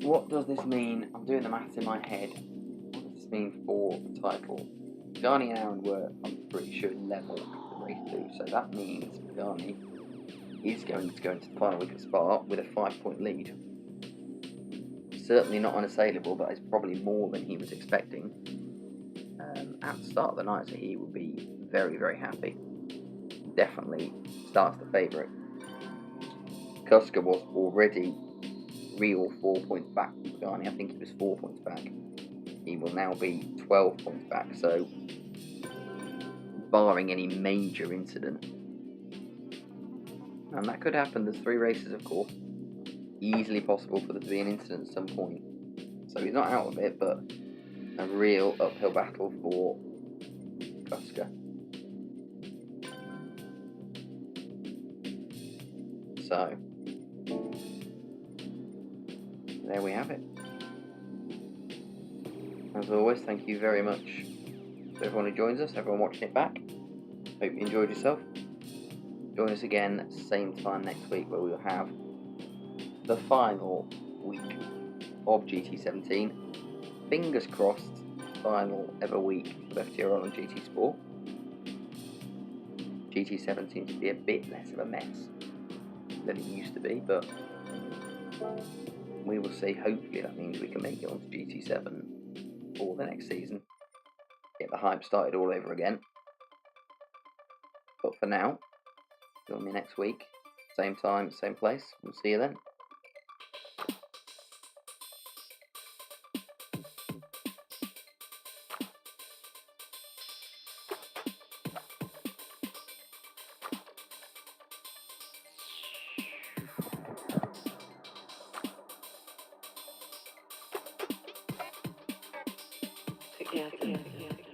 Speaker 1: What does this mean? I'm doing the maths in my head. What does this mean for the title? Pagani and Aaron were, I'm pretty sure, level after race 2, so that means Pagani is going to go into the final week of Spa with a 5-point lead. Certainly not unassailable, but it's probably more than he was expecting at the start of the night, so he will be very, very happy. Definitely starts the favourite. Kuska was already 3 or 4 points back from Pagani. I think he was 4 points back. He will now be 12 points back, so barring any major incident, and that could happen, there's 3 races of course, easily possible for there to be an incident at some point, so he's not out of it, but a real uphill battle for Kuska. So there we have it. As always, thank you very much to everyone who joins us, everyone watching it back. Hope you enjoyed yourself. Join us again same time next week, where we will have the final week of GT17. Fingers crossed, final ever week of FTRL and GT Sport. GT7 seems to be a bit less of a mess than it used to be, but we will see. Hopefully that means we can make it onto GT7 for the next season. Get the hype started all over again. But for now, join me next week, same time, same place. We'll see you then.
Speaker 2: Together.